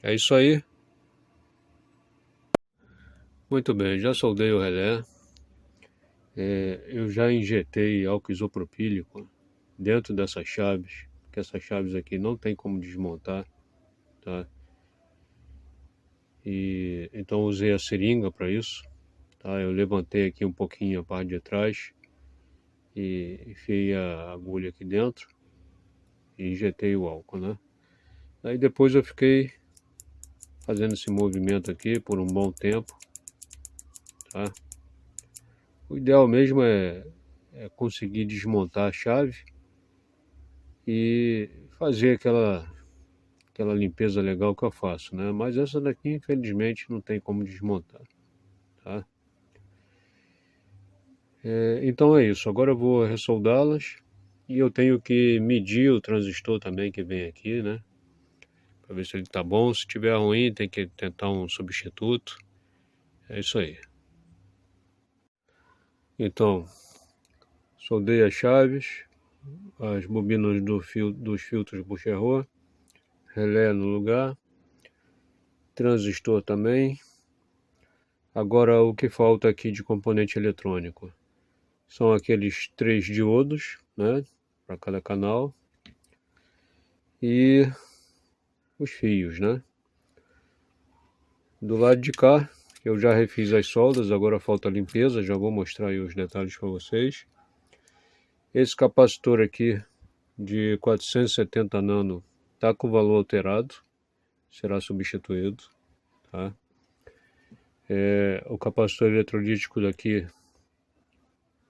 É isso aí. Muito bem, já soldei o relé. Eu já injetei álcool isopropílico dentro dessas chaves, que essas chaves aqui não tem como desmontar, tá? E então usei a seringa para isso, tá? Eu levantei aqui um pouquinho a parte de trás e enfiei a agulha aqui dentro e injetei o álcool, né? Aí depois eu fiquei fazendo esse movimento aqui por um bom tempo, tá? O ideal mesmo é conseguir desmontar a chave e fazer aquela limpeza legal que eu faço, né? Mas essa daqui, infelizmente, não tem como desmontar, tá? Então é isso. Agora eu vou ressoldá-las e eu tenho que medir o transistor também que vem aqui, né? Para ver se ele tá bom. Se tiver ruim, tem que tentar um substituto. É isso aí. Então, soldei as chaves, as bobinas dos filtros Bucherot, relé no lugar, transistor também. Agora o que falta aqui de componente eletrônico são aqueles 3 diodos, né, para cada canal e os fios, né. Do lado de cá eu já refiz as soldas, agora falta a limpeza, já vou mostrar aí os detalhes para vocês. Esse capacitor aqui de 470 nano está com o valor alterado, será substituído, tá? O capacitor eletrolítico daqui,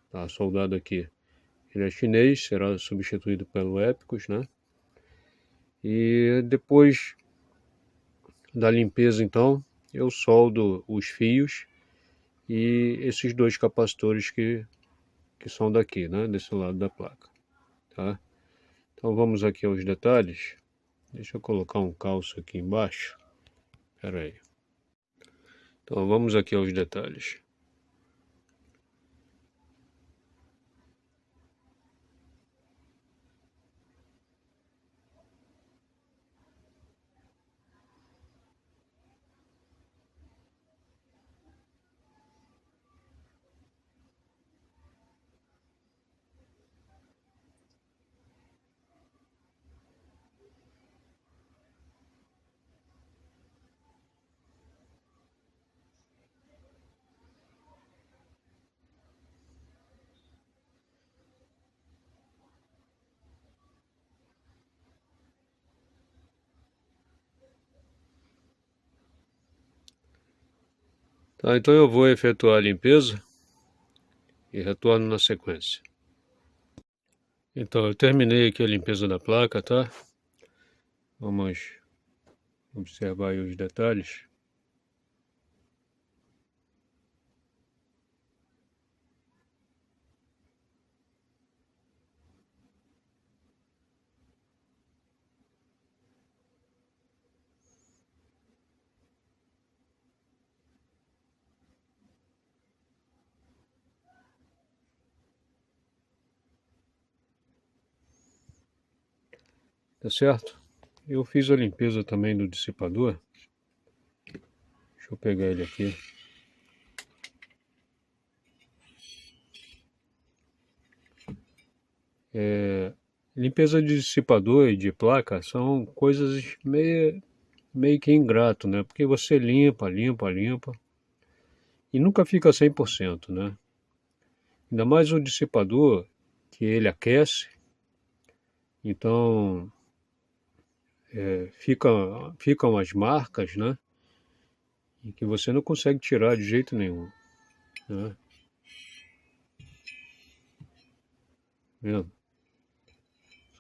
tá soldado aqui, Ele é chinês, será substituído pelo Epicus, né? E depois da limpeza, então, eu soldo os fios e esses dois capacitores que são daqui, né? Desse lado da placa, tá? Então vamos aqui aos detalhes. Deixa eu colocar um calço aqui embaixo. Espera aí. Então vamos aqui aos detalhes. Tá, então eu vou efetuar a limpeza e retorno na sequência. Então eu terminei aqui a limpeza da placa, tá? Vamos observar aí os detalhes. Tá certo? Eu fiz a limpeza também do dissipador. Deixa eu pegar ele aqui. Limpeza de dissipador e de placa são coisas meio que ingrato, né? Porque você limpa e nunca fica 100%, né? Ainda mais o dissipador, que ele aquece, então ficam as marcas, né? E que você não consegue tirar de jeito nenhum, né? Vendo?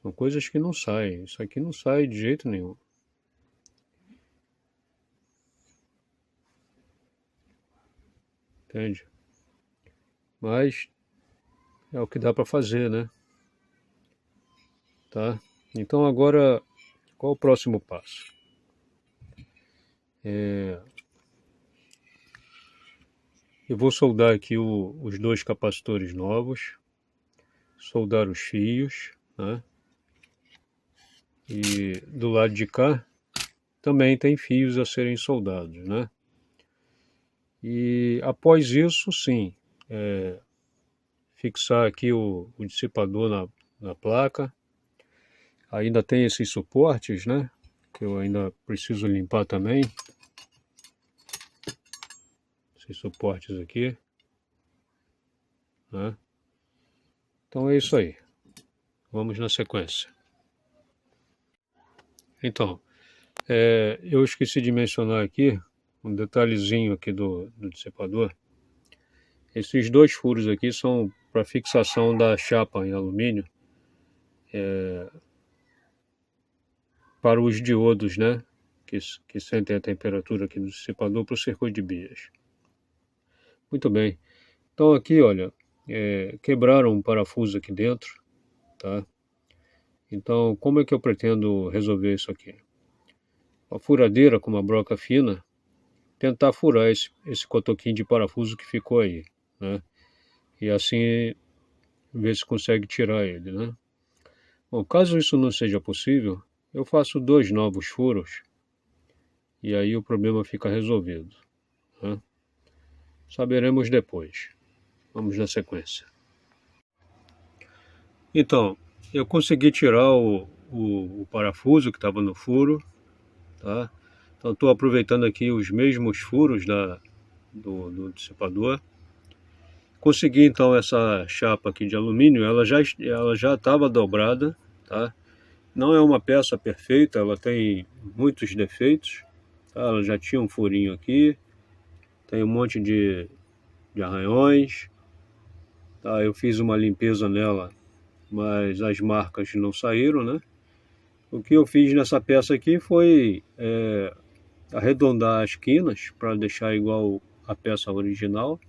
São coisas que não saem. Isso aqui não sai de jeito nenhum. Entende? Mas é o que dá para fazer, né? Tá? Então agora, qual o próximo passo? Eu vou soldar aqui os dois capacitores novos, soldar os fios, né? E do lado de cá também tem fios a serem soldados, né? E após isso, sim, fixar aqui o dissipador na placa. Ainda tem esses suportes, né? Que eu ainda preciso limpar também. Esses suportes aqui, né? Então é isso aí. Vamos na sequência. Então, eu esqueci de mencionar aqui um detalhezinho aqui do dissipador. Esses dois furos aqui são para fixação da chapa em alumínio para os diodos, né? Que sentem a temperatura aqui do dissipador para o circuito de bias. Muito bem. Então aqui, olha, quebraram um parafuso aqui dentro, tá? Então, como é que eu pretendo resolver isso aqui? A furadeira com uma broca fina, tentar furar esse cotoquinho de parafuso que ficou aí, né? E assim ver se consegue tirar ele, né? Bom, caso isso não seja possível, eu faço dois novos furos e aí o problema fica resolvido, né? Saberemos depois. Vamos na sequência. Então, eu consegui tirar o parafuso que estava no furo, tá? Então estou aproveitando aqui os mesmos furos do dissipador. Consegui então essa chapa aqui de alumínio, ela já estava dobrada, tá? Não é uma peça perfeita, ela tem muitos defeitos, tá? Ela já tinha um furinho aqui, tem um monte de arranhões, tá? Eu fiz uma limpeza nela mas as marcas não saíram, né? O que eu fiz nessa peça aqui foi arredondar as quinas para deixar igual a peça original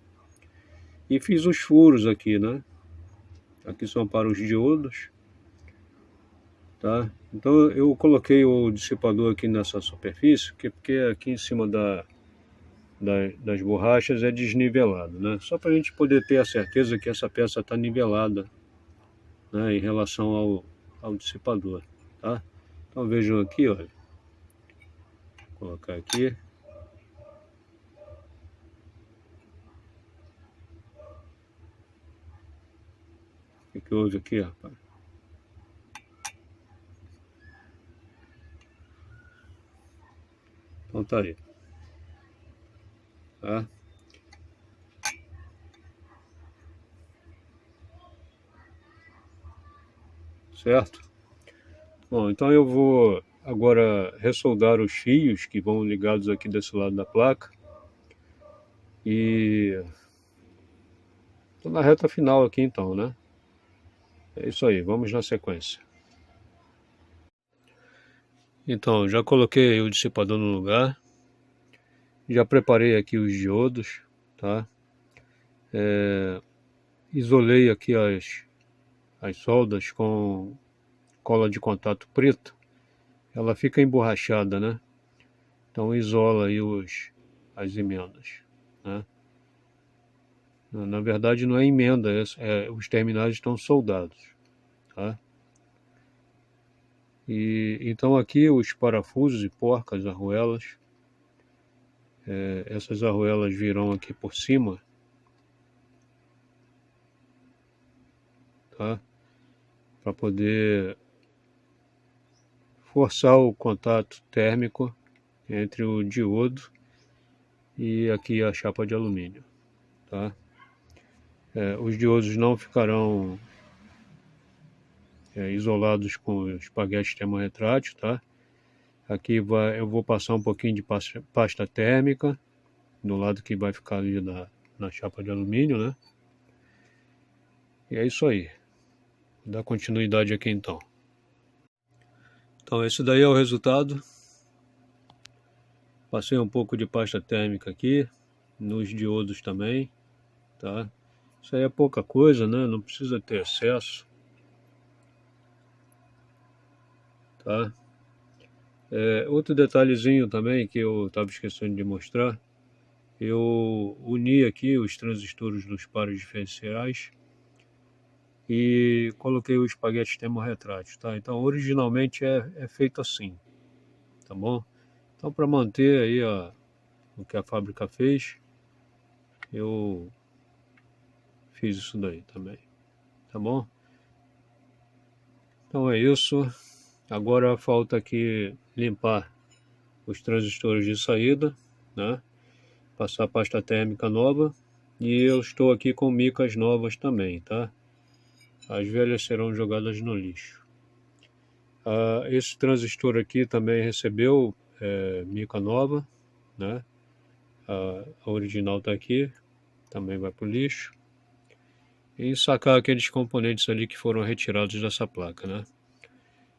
e fiz os furos aqui, né? Aqui são para os diodos, tá? Então eu coloquei o dissipador aqui nessa superfície, porque aqui em cima das borrachas é desnivelado, né? Só para a gente poder ter a certeza que essa peça está nivelada, né, em relação ao dissipador, tá? Então vejam aqui, olha, vou colocar aqui. O que houve aqui, rapaz? Então tá aí, tá? Certo? Bom, então eu vou agora ressoldar os fios que vão ligados aqui desse lado da placa. E tô na reta final aqui então, né? É isso aí, vamos na sequência. Então, já coloquei o dissipador no lugar. Já preparei aqui os diodos, tá? Isolei aqui as soldas com cola de contato preta. Ela fica emborrachada, né? Então isola aí as emendas, né? Na verdade não é emenda, os terminais estão soldados, tá? E então aqui os parafusos e porcas, arruelas, essas arruelas virão aqui por cima, tá? Para poder forçar o contato térmico entre o diodo e aqui a chapa de alumínio, tá? Os diodos não ficarão isolados com espaguete termorretrátil, tá? Aqui eu vou passar um pouquinho de pasta térmica do lado que vai ficar ali na chapa de alumínio, né? E é isso aí. Vou dar continuidade aqui então. Então esse daí é o resultado. Passei um pouco de pasta térmica aqui, nos diodos também, tá? Isso aí é pouca coisa, né? Não precisa ter excesso, tá? Outro detalhezinho também que eu estava esquecendo de mostrar, eu uni aqui os transistores dos pares diferenciais e coloquei o espaguete termorretrátil, tá? Então originalmente é feito assim, tá bom? Então para manter aí o que a fábrica fez, eu fiz isso daí também, tá bom? Então é isso. Agora falta aqui limpar os transistores de saída, né? Passar pasta térmica nova e eu estou aqui com micas novas também, tá? As velhas serão jogadas no lixo. Esse transistor aqui também recebeu mica nova, né? A original está aqui, também vai para o lixo. E sacar aqueles componentes ali que foram retirados dessa placa, né?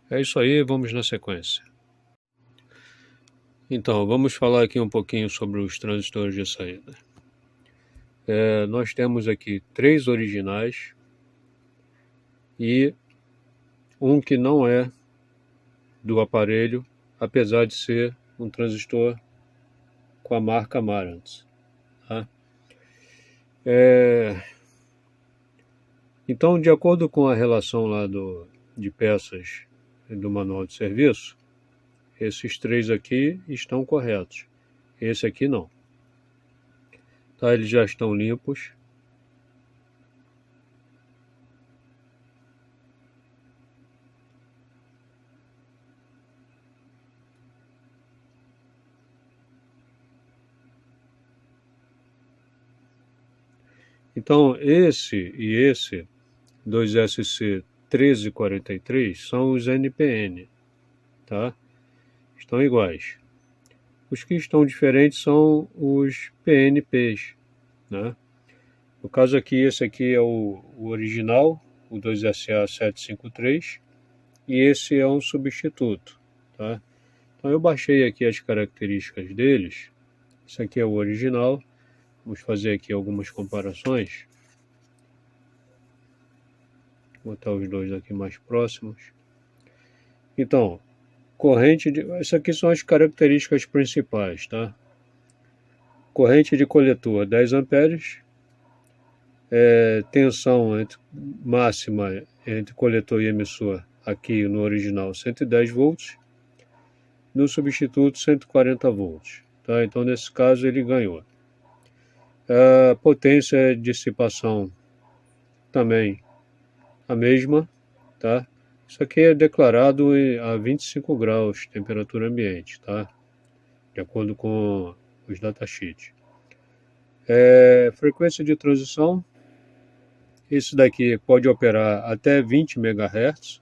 É isso aí, vamos na sequência. Então, vamos falar aqui um pouquinho sobre os transistores de saída. Nós temos aqui 3 originais e um que não é do aparelho, apesar de ser um transistor com a marca Marantz, tá? Então, de acordo com a relação lá de peças do manual de serviço, esses 3 aqui estão corretos. Esse aqui não. Tá, eles já estão limpos. Então, esse e esse 2SC 1343 são os NPN, tá? Estão iguais. Os que estão diferentes são os PNPs, né? No caso aqui, esse aqui é o original, o 2SA753, e esse é um substituto, tá? Então eu baixei aqui as características deles. Isso aqui é o original. Vamos fazer aqui algumas comparações. Vou botar os dois aqui mais próximos. Então, corrente de... Essas aqui são as características principais, tá? Corrente de coletor 10 amperes. Tensão máxima entre coletor e emissor aqui no original 110 volts. No substituto 140 volts. Tá? Então nesse caso ele ganhou. A potência de dissipação também a mesma, tá? Isso aqui é declarado a 25 graus temperatura ambiente, tá? De acordo com os datasheets. Frequência de transição, esse daqui pode operar até 20 MHz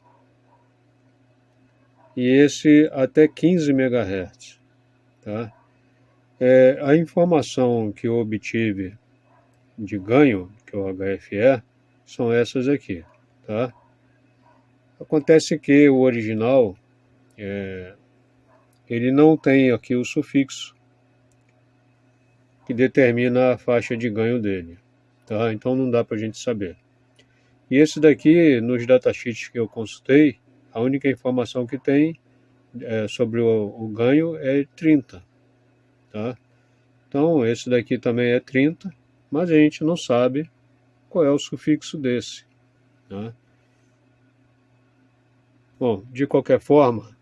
e esse até 15 MHz, tá? A informação que eu obtive de ganho, que é o HFE, são essas aqui, tá? Acontece que o original, ele não tem aqui o sufixo que determina a faixa de ganho dele, tá? Então não dá para a gente saber. E esse daqui, nos datasheets que eu consultei, a única informação que tem sobre o ganho é 30, tá? Então esse daqui também é 30, mas a gente não sabe qual é o sufixo desse, tá? Bom, de qualquer forma,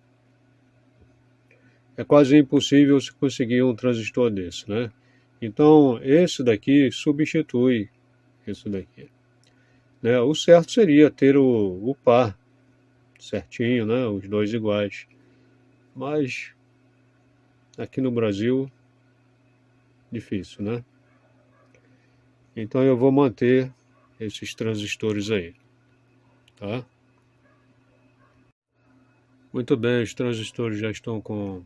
é quase impossível se conseguir um transistor desse, né? Então, esse daqui substitui esse daqui, né? O certo seria ter o par certinho, né? Os dois iguais. Mas, aqui no Brasil, difícil, né? Então, eu vou manter esses transistores aí, tá? Muito bem, os transistores já estão com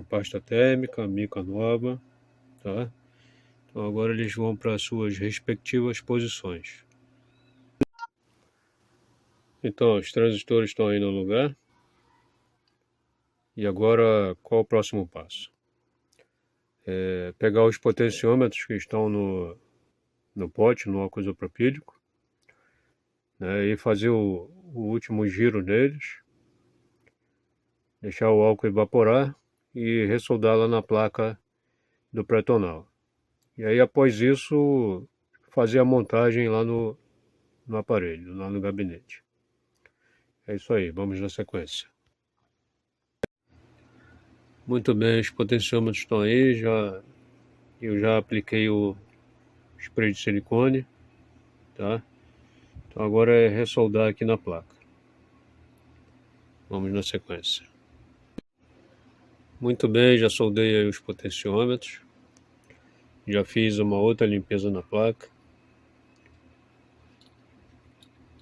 pasta térmica, mica nova, tá? Então agora eles vão para as suas respectivas posições. Então os transistores estão aí no lugar. E agora qual o próximo passo? Pegar os potenciômetros que estão no pote, no óculos isopropílico, né, e fazer o último giro neles, deixar o álcool evaporar e ressoldar lá na placa do pré-tonal. E aí após isso fazer a montagem lá no aparelho, lá no gabinete. É isso aí, vamos na sequência. Muito bem, os potenciômetros estão aí, eu já apliquei o spray de silicone, tá? Então agora é ressoldar aqui na placa. Vamos na sequência. Muito bem, já soldei aí os potenciômetros. Já fiz uma outra limpeza na placa.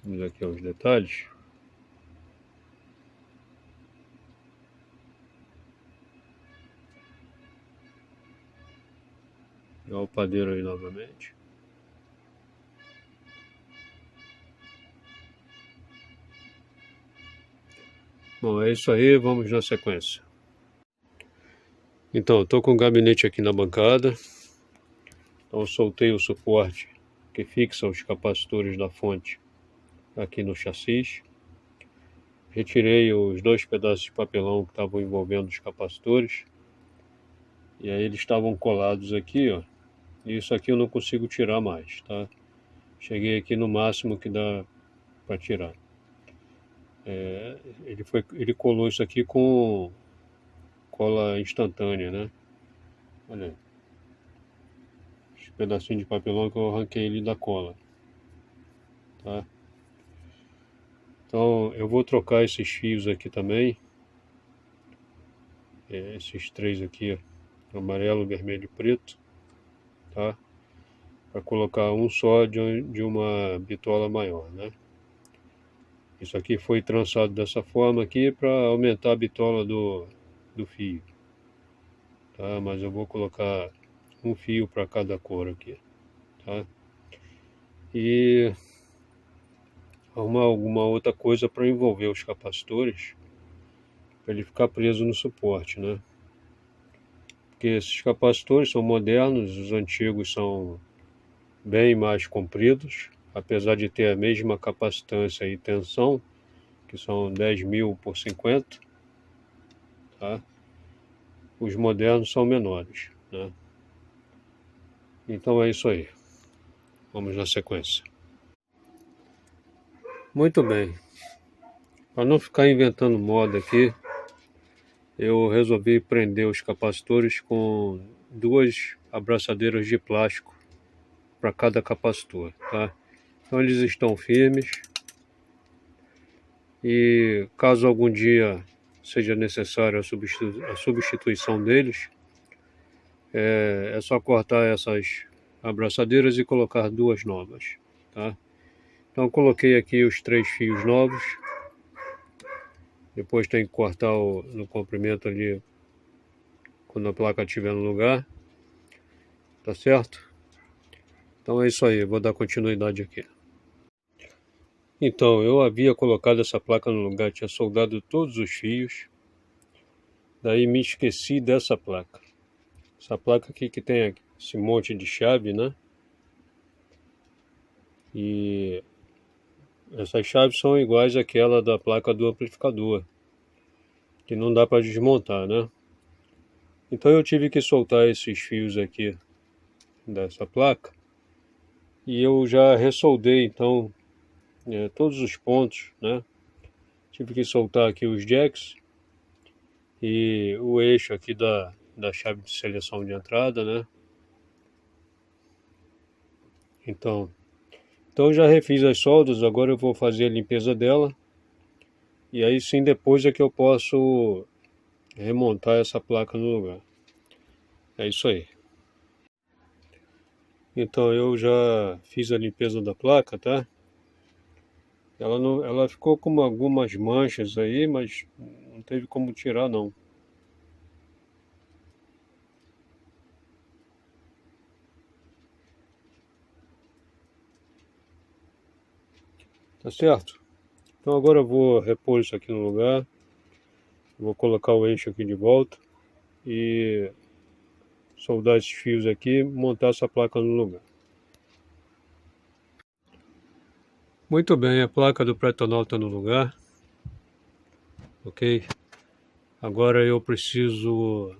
Vamos aqui aos detalhes. Olha o padeiro aí novamente. Bom, é isso aí, vamos na sequência. Então, estou com o gabinete aqui na bancada. Então, soltei o suporte que fixa os capacitores da fonte aqui no chassi. Retirei os dois pedaços de papelão que estavam envolvendo os capacitores. E aí eles estavam colados aqui, ó. E isso aqui eu não consigo tirar mais, tá? Cheguei aqui no máximo que dá para tirar. Ele colou isso aqui com cola instantânea, né? Olha aí. Esse pedacinho de papelão que eu arranquei ele da cola, tá? Então eu vou trocar esses fios aqui também. Esses três aqui, ó, amarelo, vermelho e preto, tá? Para colocar um só de uma bitola maior, né? Isso aqui foi trançado dessa forma aqui para aumentar a bitola do fio, tá? Mas eu vou colocar um fio para cada cor aqui, tá? E arrumar alguma outra coisa para envolver os capacitores, para ele ficar preso no suporte, né? Porque esses capacitores são modernos, os antigos são bem mais compridos, apesar de ter a mesma capacitância e tensão, que são 10.000 por 50, tá? Os modernos são menores, né? Então é isso aí. Vamos na sequência. Muito bem. Para não ficar inventando moda aqui, eu resolvi prender os capacitores com 2 abraçadeiras de plástico para cada capacitor, tá? Então eles estão firmes e caso algum dia seja necessária a substituição deles, é só cortar essas abraçadeiras e colocar 2 novas, tá? Então coloquei aqui os 3 fios novos, depois tem que cortar no comprimento ali quando a placa estiver no lugar, tá certo? Então é isso aí, vou dar continuidade aqui. Então, eu havia colocado essa placa no lugar, tinha soldado todos os fios, daí me esqueci dessa placa. Essa placa aqui que tem esse monte de chave, né? E essas chaves são iguais àquela da placa do amplificador, que não dá para desmontar, né? Então eu tive que soltar esses fios aqui dessa placa e eu já ressoldei então todos os pontos, né? Tive que soltar aqui os jacks e o eixo aqui da chave de seleção de entrada, né? Então eu já refiz as soldas, agora eu vou fazer a limpeza dela e aí sim depois é que eu posso remontar essa placa no lugar. É isso aí. Então eu já fiz a limpeza da placa, tá? Ela ficou com algumas manchas aí, mas não teve como tirar não. Tá certo? Então agora eu vou repor isso aqui no lugar. Vou colocar o eixo aqui de volta e soldar esses fios aqui e montar essa placa no lugar. Muito bem, a placa do pré-tonal está no lugar. Ok? Agora eu preciso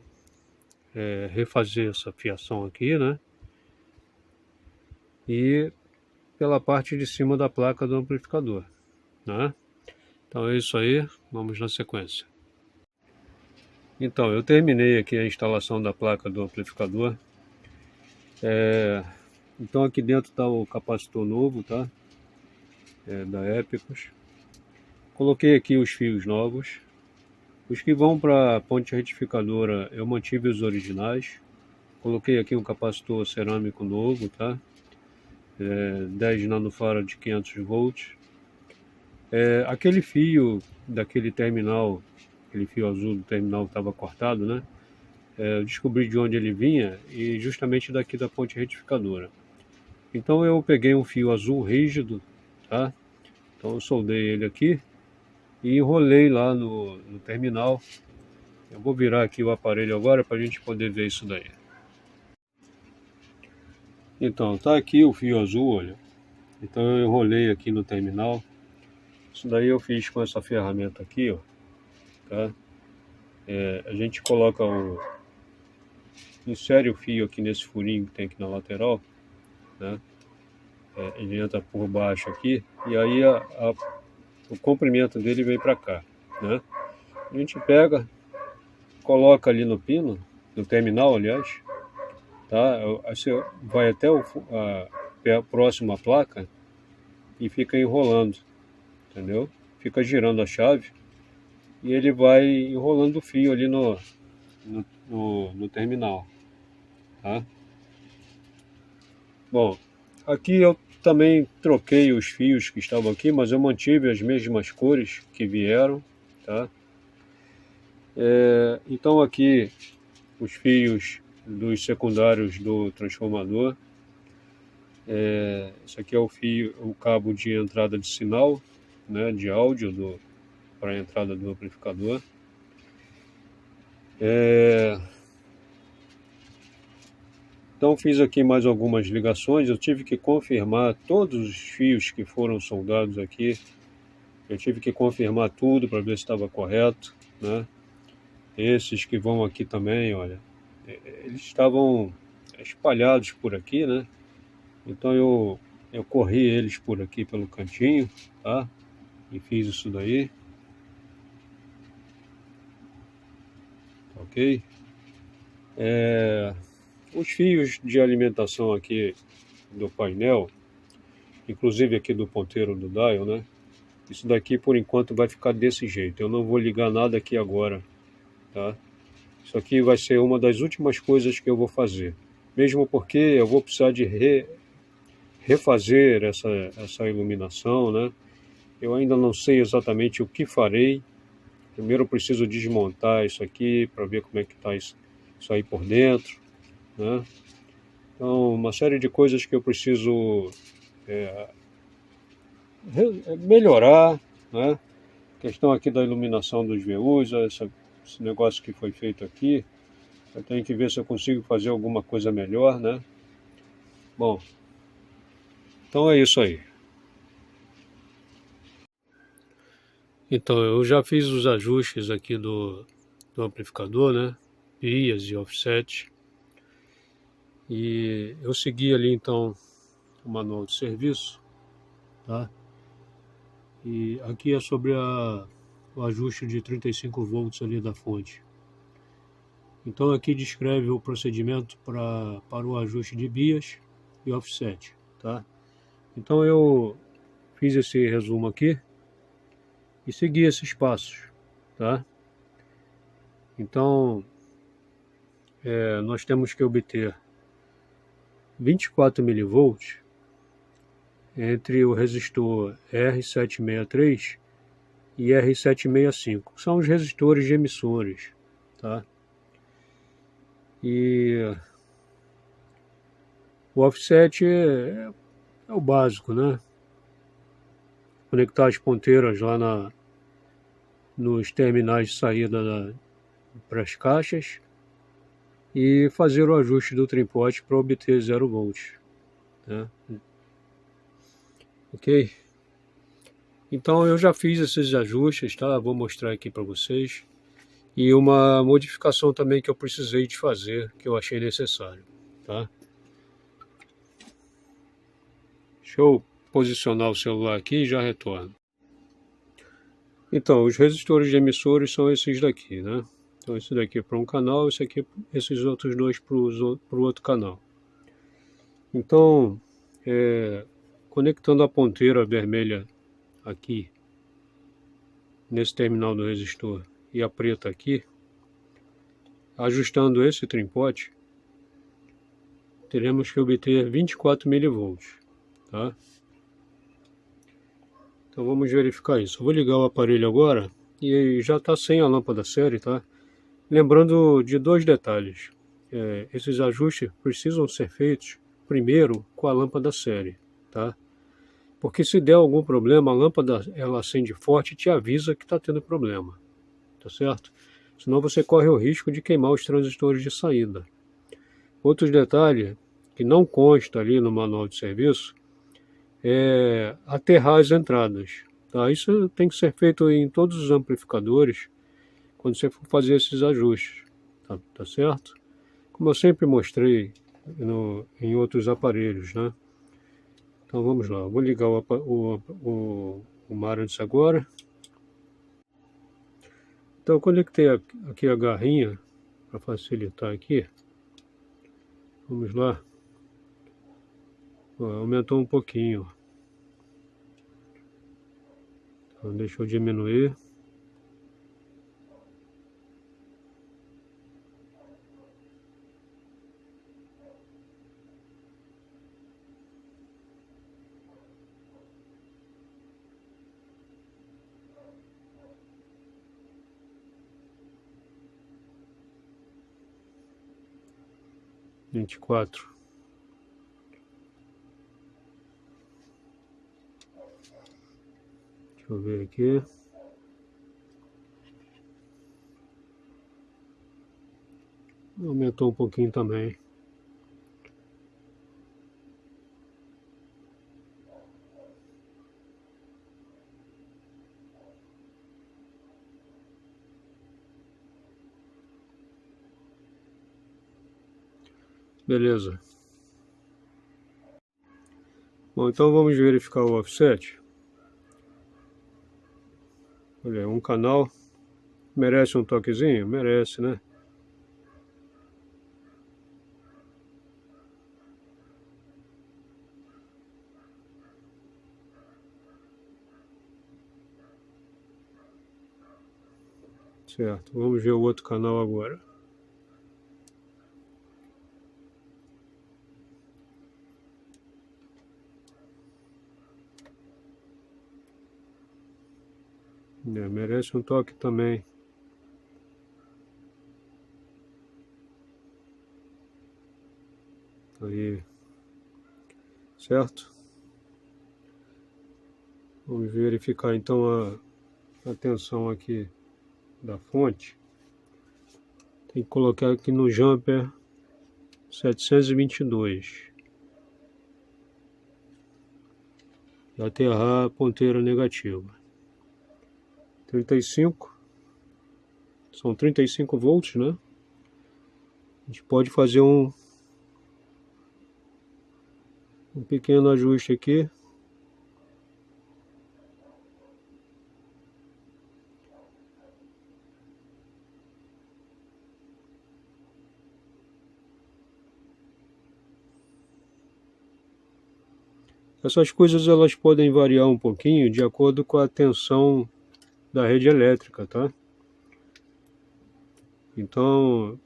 refazer essa fiação aqui, né? E pela parte de cima da placa do amplificador, né? Então é isso aí, vamos na sequência. Então, eu terminei aqui a instalação da placa do amplificador. Então aqui dentro está o capacitor novo, tá? Da Épicos. Coloquei aqui os fios novos. Os que vão para a ponte retificadora eu mantive os originais. Coloquei aqui um capacitor cerâmico novo, tá? 10 nanofarad de 500 volts. Aquele fio daquele terminal, aquele fio azul do terminal que estava cortado, né? Eu descobri de onde ele vinha e justamente daqui da ponte retificadora. Então eu peguei um fio azul rígido, tá? Então eu soldei ele aqui e enrolei lá no terminal. Eu vou virar aqui o aparelho agora para a gente poder ver isso daí. Então, tá aqui o fio azul, olha. Então eu enrolei aqui no terminal. Isso daí eu fiz com essa ferramenta aqui, ó. Tá? A gente coloca insere o fio aqui nesse furinho que tem aqui na lateral, né? Ele entra por baixo aqui e aí o comprimento dele vem para cá, né? A gente pega, coloca ali no pino, no terminal, aliás, tá? Aí você vai até a próxima placa e fica enrolando, entendeu? Fica girando a chave e ele vai enrolando o fio ali no terminal, tá? Bom, aqui eu também troquei os fios que estavam aqui, mas eu mantive as mesmas cores que vieram, tá? Então aqui os fios dos secundários do transformador. Esse aqui é o fio, o cabo de entrada de sinal, né, de áudio para a entrada do amplificador. Então fiz aqui mais algumas ligações, eu tive que confirmar todos os fios que foram soldados aqui, eu tive que confirmar tudo para ver se estava correto, né? Esses que vão aqui também, olha, eles estavam espalhados por aqui, né? Então eu corri eles por aqui pelo cantinho, tá? E fiz isso daí, ok? Os fios de alimentação aqui do painel, inclusive aqui do ponteiro do dial, né? Isso daqui por enquanto vai ficar desse jeito. Eu não vou ligar nada aqui agora, tá? Isso aqui vai ser uma das últimas coisas que eu vou fazer. Mesmo porque eu vou precisar de refazer essa iluminação, né? Eu ainda não sei exatamente o que farei. Primeiro eu preciso desmontar isso aqui para ver como é que está isso aí por dentro, né? Então, uma série de coisas que eu preciso melhorar, né? Questão aqui da iluminação dos VUs, esse negócio que foi feito aqui, eu tenho que ver se eu consigo fazer alguma coisa melhor, né? Bom, então é isso aí. Então, eu já fiz os ajustes aqui do amplificador, né? Bias e offset. E eu segui ali, então, o manual de serviço, tá? E aqui é sobre o ajuste de 35 volts ali da fonte. Então, aqui descreve o procedimento para o ajuste de bias e offset, tá? Então, eu fiz esse resumo aqui e segui esses passos, tá? Então, nós temos que obter 24 milivolts entre o resistor R763 e R765. São os resistores de emissores, tá? E o offset é o básico, né? Conectar as ponteiras lá nos terminais de saída para as caixas e fazer o ajuste do trimpote para obter 0 volts, né? Ok? Então eu já fiz esses ajustes, tá? Vou mostrar aqui para vocês. E uma modificação também que eu precisei de fazer, que eu achei necessário, tá? Deixa eu posicionar o celular aqui e já retorno. Então, os resistores de emissores são esses daqui, né? Então, esse daqui para um canal, esses outros dois para o outro canal. Então, conectando a ponteira vermelha aqui, nesse terminal do resistor, e a preta aqui, ajustando esse trimpote, teremos que obter 24 milivolts, tá? Então vamos verificar isso. Eu vou ligar o aparelho agora e já está sem a lâmpada série, tá? Lembrando de dois detalhes. Esses ajustes precisam ser feitos primeiro com a lâmpada série, tá? Porque se der algum problema, a lâmpada ela acende forte e te avisa que está tendo problema, tá certo? Senão você corre o risco de queimar os transistores de saída. Outro detalhe que não consta ali no manual de serviço é aterrar as entradas, tá? Isso tem que ser feito em todos os amplificadores quando você for fazer esses ajustes, tá certo? Como eu sempre mostrei em outros aparelhos, né? Então vamos lá, eu vou ligar o Marantz agora. Então eu conectei aqui a garrinha para facilitar aqui. Vamos lá. Ó, aumentou um pouquinho. Então, deixa eu diminuir. Vinte e quatro. Deixa eu ver aqui. Aumentou um pouquinho também. Beleza. Bom, então vamos verificar o offset. Olha, um canal merece um toquezinho? Merece, né? Certo, vamos ver o outro canal agora. Merece um toque também. Aí, certo? Vamos verificar então a tensão aqui da fonte. Tem que colocar aqui no jumper 722. E aterrar a ponteira negativa. 35. São 35 volts, né? A gente pode fazer um pequeno ajuste aqui. Essas coisas elas podem variar um pouquinho de acordo com a tensão da rede elétrica, tá? Então,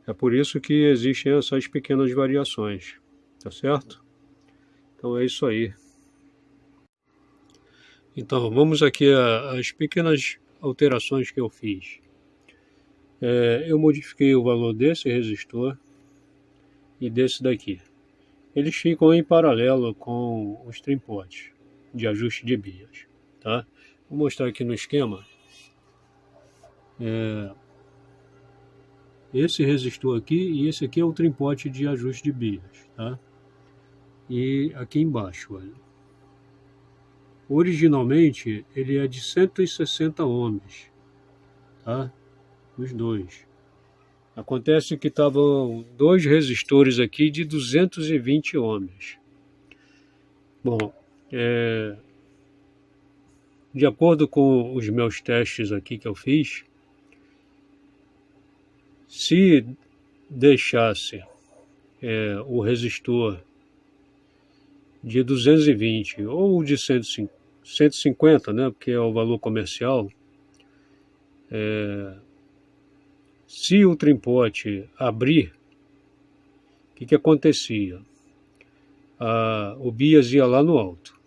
é por isso que existem essas pequenas variações, tá certo? Então é isso aí. Então, vamos aqui às pequenas alterações que eu fiz. Eu modifiquei o valor desse resistor e desse daqui. Eles ficam em paralelo com os trim-pots de ajuste de bias, tá? Vou mostrar aqui no esquema. Esse resistor aqui e esse aqui é o trim-pot de ajuste de bias, tá? E aqui embaixo, olha. Originalmente ele é de 160 ohms, tá? Os dois. Acontece que estavam dois resistores aqui de 220 ohms. Bom, de acordo com os meus testes aqui que eu fiz, se deixasse o resistor de 220 ou de 150, né, porque é o valor comercial, se o trim-pot abrir, o que acontecia? O bias ia lá no alto,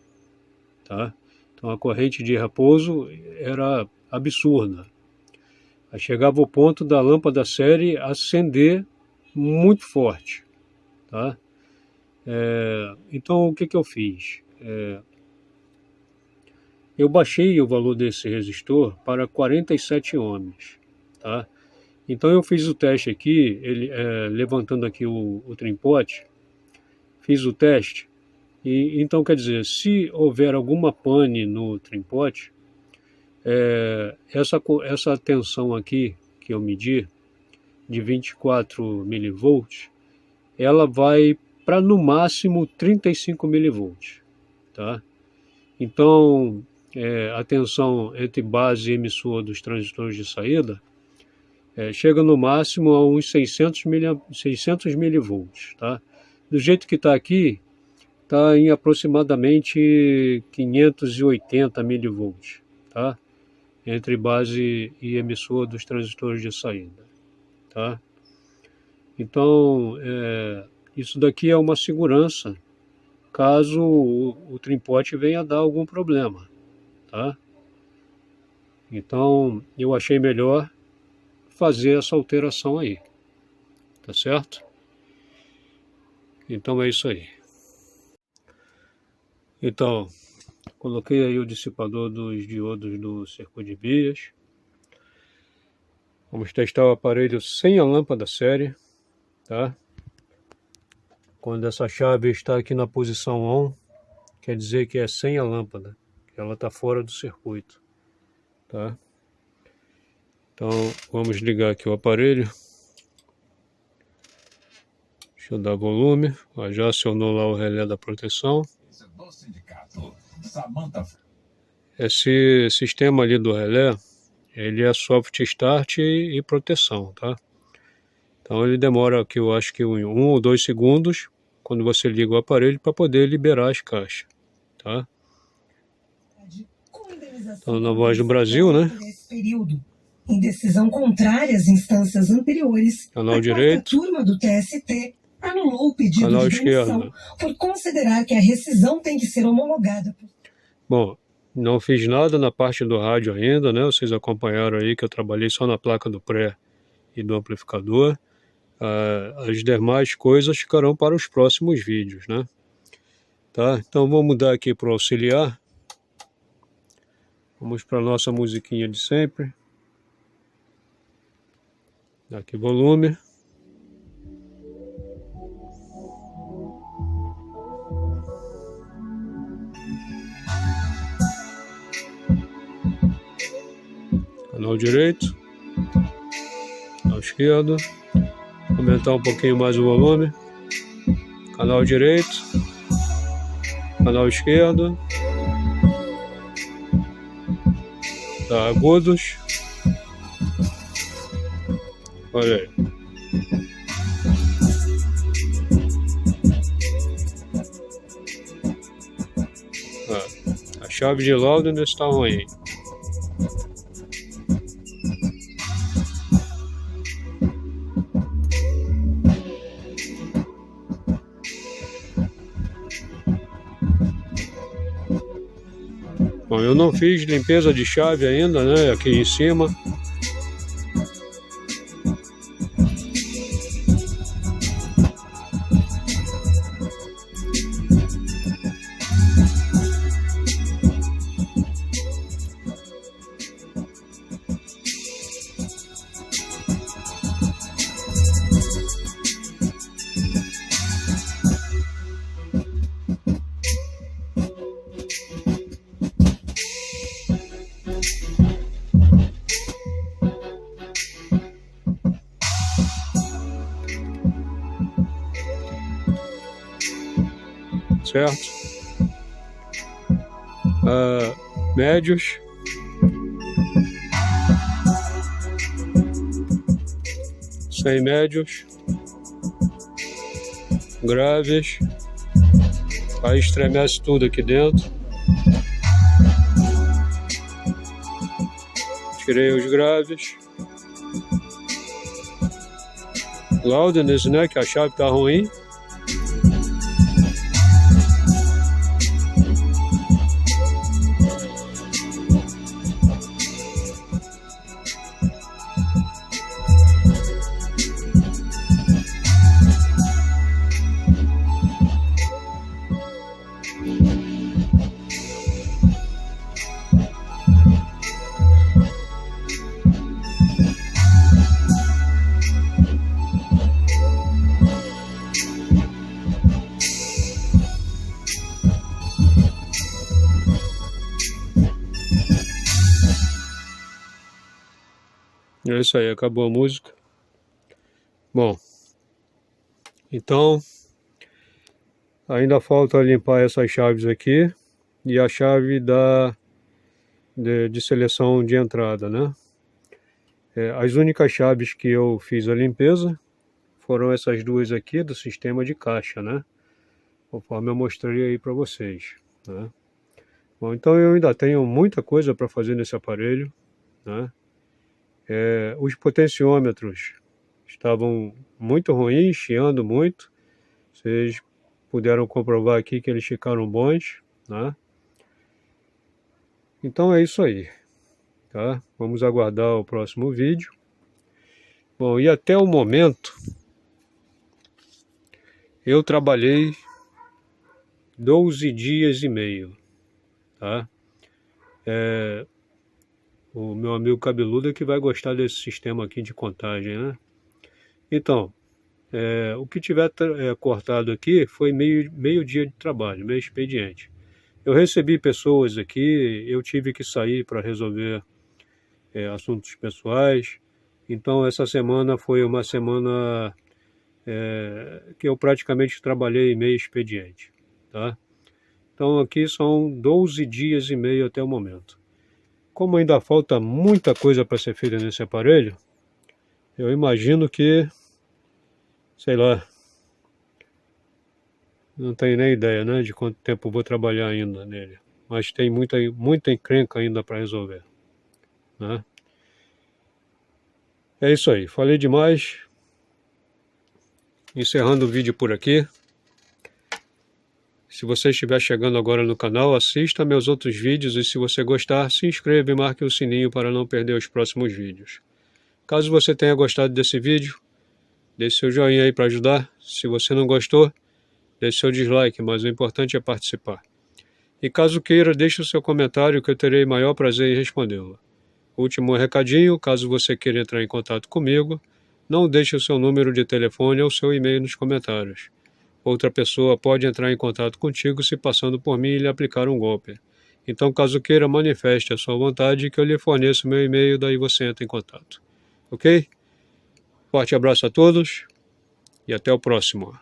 tá? Então a corrente de repouso era absurda. Aí chegava o ponto da lâmpada série acender muito forte, tá? Então o que eu fiz? Eu baixei o valor desse resistor para 47 ohms, tá? Então eu fiz o teste aqui, levantando aqui o trim-pot, fiz o teste, e então quer dizer, se houver alguma pane no trim-pot, essa tensão aqui que eu medi, de 24 milivolts, ela vai para no máximo 35 milivolts, tá? Então, a tensão entre base e emissor dos transistores de saída chega no máximo a uns 600 milivolts, tá? Do jeito que está aqui, está em aproximadamente 580 milivolts, tá? Entre base e emissor dos transistores de saída, tá? Então, isso daqui é uma segurança caso o trim-pot venha a dar algum problema, tá? Então, eu achei melhor fazer essa alteração aí, tá certo? Então é isso aí. Então, coloquei aí o dissipador dos diodos do circuito de bias. Vamos testar o aparelho sem a lâmpada série, tá? Quando essa chave está aqui na posição ON, quer dizer que é sem a lâmpada, que ela está fora do circuito, tá? Então, vamos ligar aqui o aparelho. Deixa eu dar volume. Ó, já acionou lá o relé da proteção. Esse sistema ali do relé, ele é soft start e proteção, tá? Então ele demora aqui, eu acho que 1 ou 2 segundos, quando você liga o aparelho, para poder liberar as caixas, tá? Então na Voz do Brasil, né? Em decisão contrária às instâncias anteriores, Canal a direito. turma do TST anulou o pedido Canal de demissão esquerdo. por considerar que a rescisão tem que ser homologada. Bom, não fiz nada na parte do rádio ainda, né? Vocês acompanharam aí que eu trabalhei só na placa do pré e do amplificador. As demais coisas ficarão para os próximos vídeos, né? Tá? Então vamos mudar aqui para o auxiliar. Vamos para a nossa musiquinha de sempre. Dá aqui volume. Canal direito. Canal esquerdo. Aumentar um pouquinho mais o volume. Canal direito. Canal esquerdo. Tá, agudos. Olha aí. A chave de loudness está ruim. Bom, eu não fiz limpeza de chave ainda, né? Aqui em cima. Certo? Médios. Sem médios. Graves. Aí estremece tudo aqui dentro. Tirei os graves. Loudness, né? Que a chave tá ruim. É isso aí, acabou a música. Bom, então ainda falta limpar essas chaves aqui e a chave de seleção de entrada, né? As únicas chaves que eu fiz a limpeza foram essas duas aqui do sistema de caixa, né? Conforme eu mostrei aí para vocês, né? Bom, então eu ainda tenho muita coisa para fazer nesse aparelho, né? Os potenciômetros estavam muito ruins, chiando muito. Vocês puderam comprovar aqui que eles ficaram bons, né? Então é isso aí, tá? Vamos aguardar o próximo vídeo. Bom, e até o momento eu trabalhei 12 dias e meio, tá? O meu amigo cabeludo é que vai gostar desse sistema aqui de contagem, né? Então, o que tiver cortado aqui foi meio dia de trabalho, meio expediente. Eu recebi pessoas aqui, eu tive que sair para resolver assuntos pessoais. Então, essa semana foi uma semana que eu praticamente trabalhei meio expediente, tá? Então, aqui são 12 dias e meio até o momento. Como ainda falta muita coisa para ser feita nesse aparelho, eu imagino que, sei lá, não tenho nem ideia, né, de quanto tempo eu vou trabalhar ainda nele. Mas tem muita encrenca ainda para resolver, né? É isso aí, falei demais. Encerrando o vídeo por aqui. Se você estiver chegando agora no canal, assista meus outros vídeos e se você gostar, se inscreva e marque o sininho para não perder os próximos vídeos. Caso você tenha gostado desse vídeo, deixe seu joinha aí para ajudar. Se você não gostou, deixe seu dislike, mas o importante é participar. E caso queira, deixe o seu comentário que eu terei maior prazer em respondê-lo. Último recadinho, caso você queira entrar em contato comigo, não deixe o seu número de telefone ou seu e-mail nos comentários. Outra pessoa pode entrar em contato contigo se passando por mim e lhe aplicar um golpe. Então, caso queira, manifeste a sua vontade que eu lhe forneço meu e-mail, daí você entra em contato. Ok? Forte abraço a todos e até o próximo.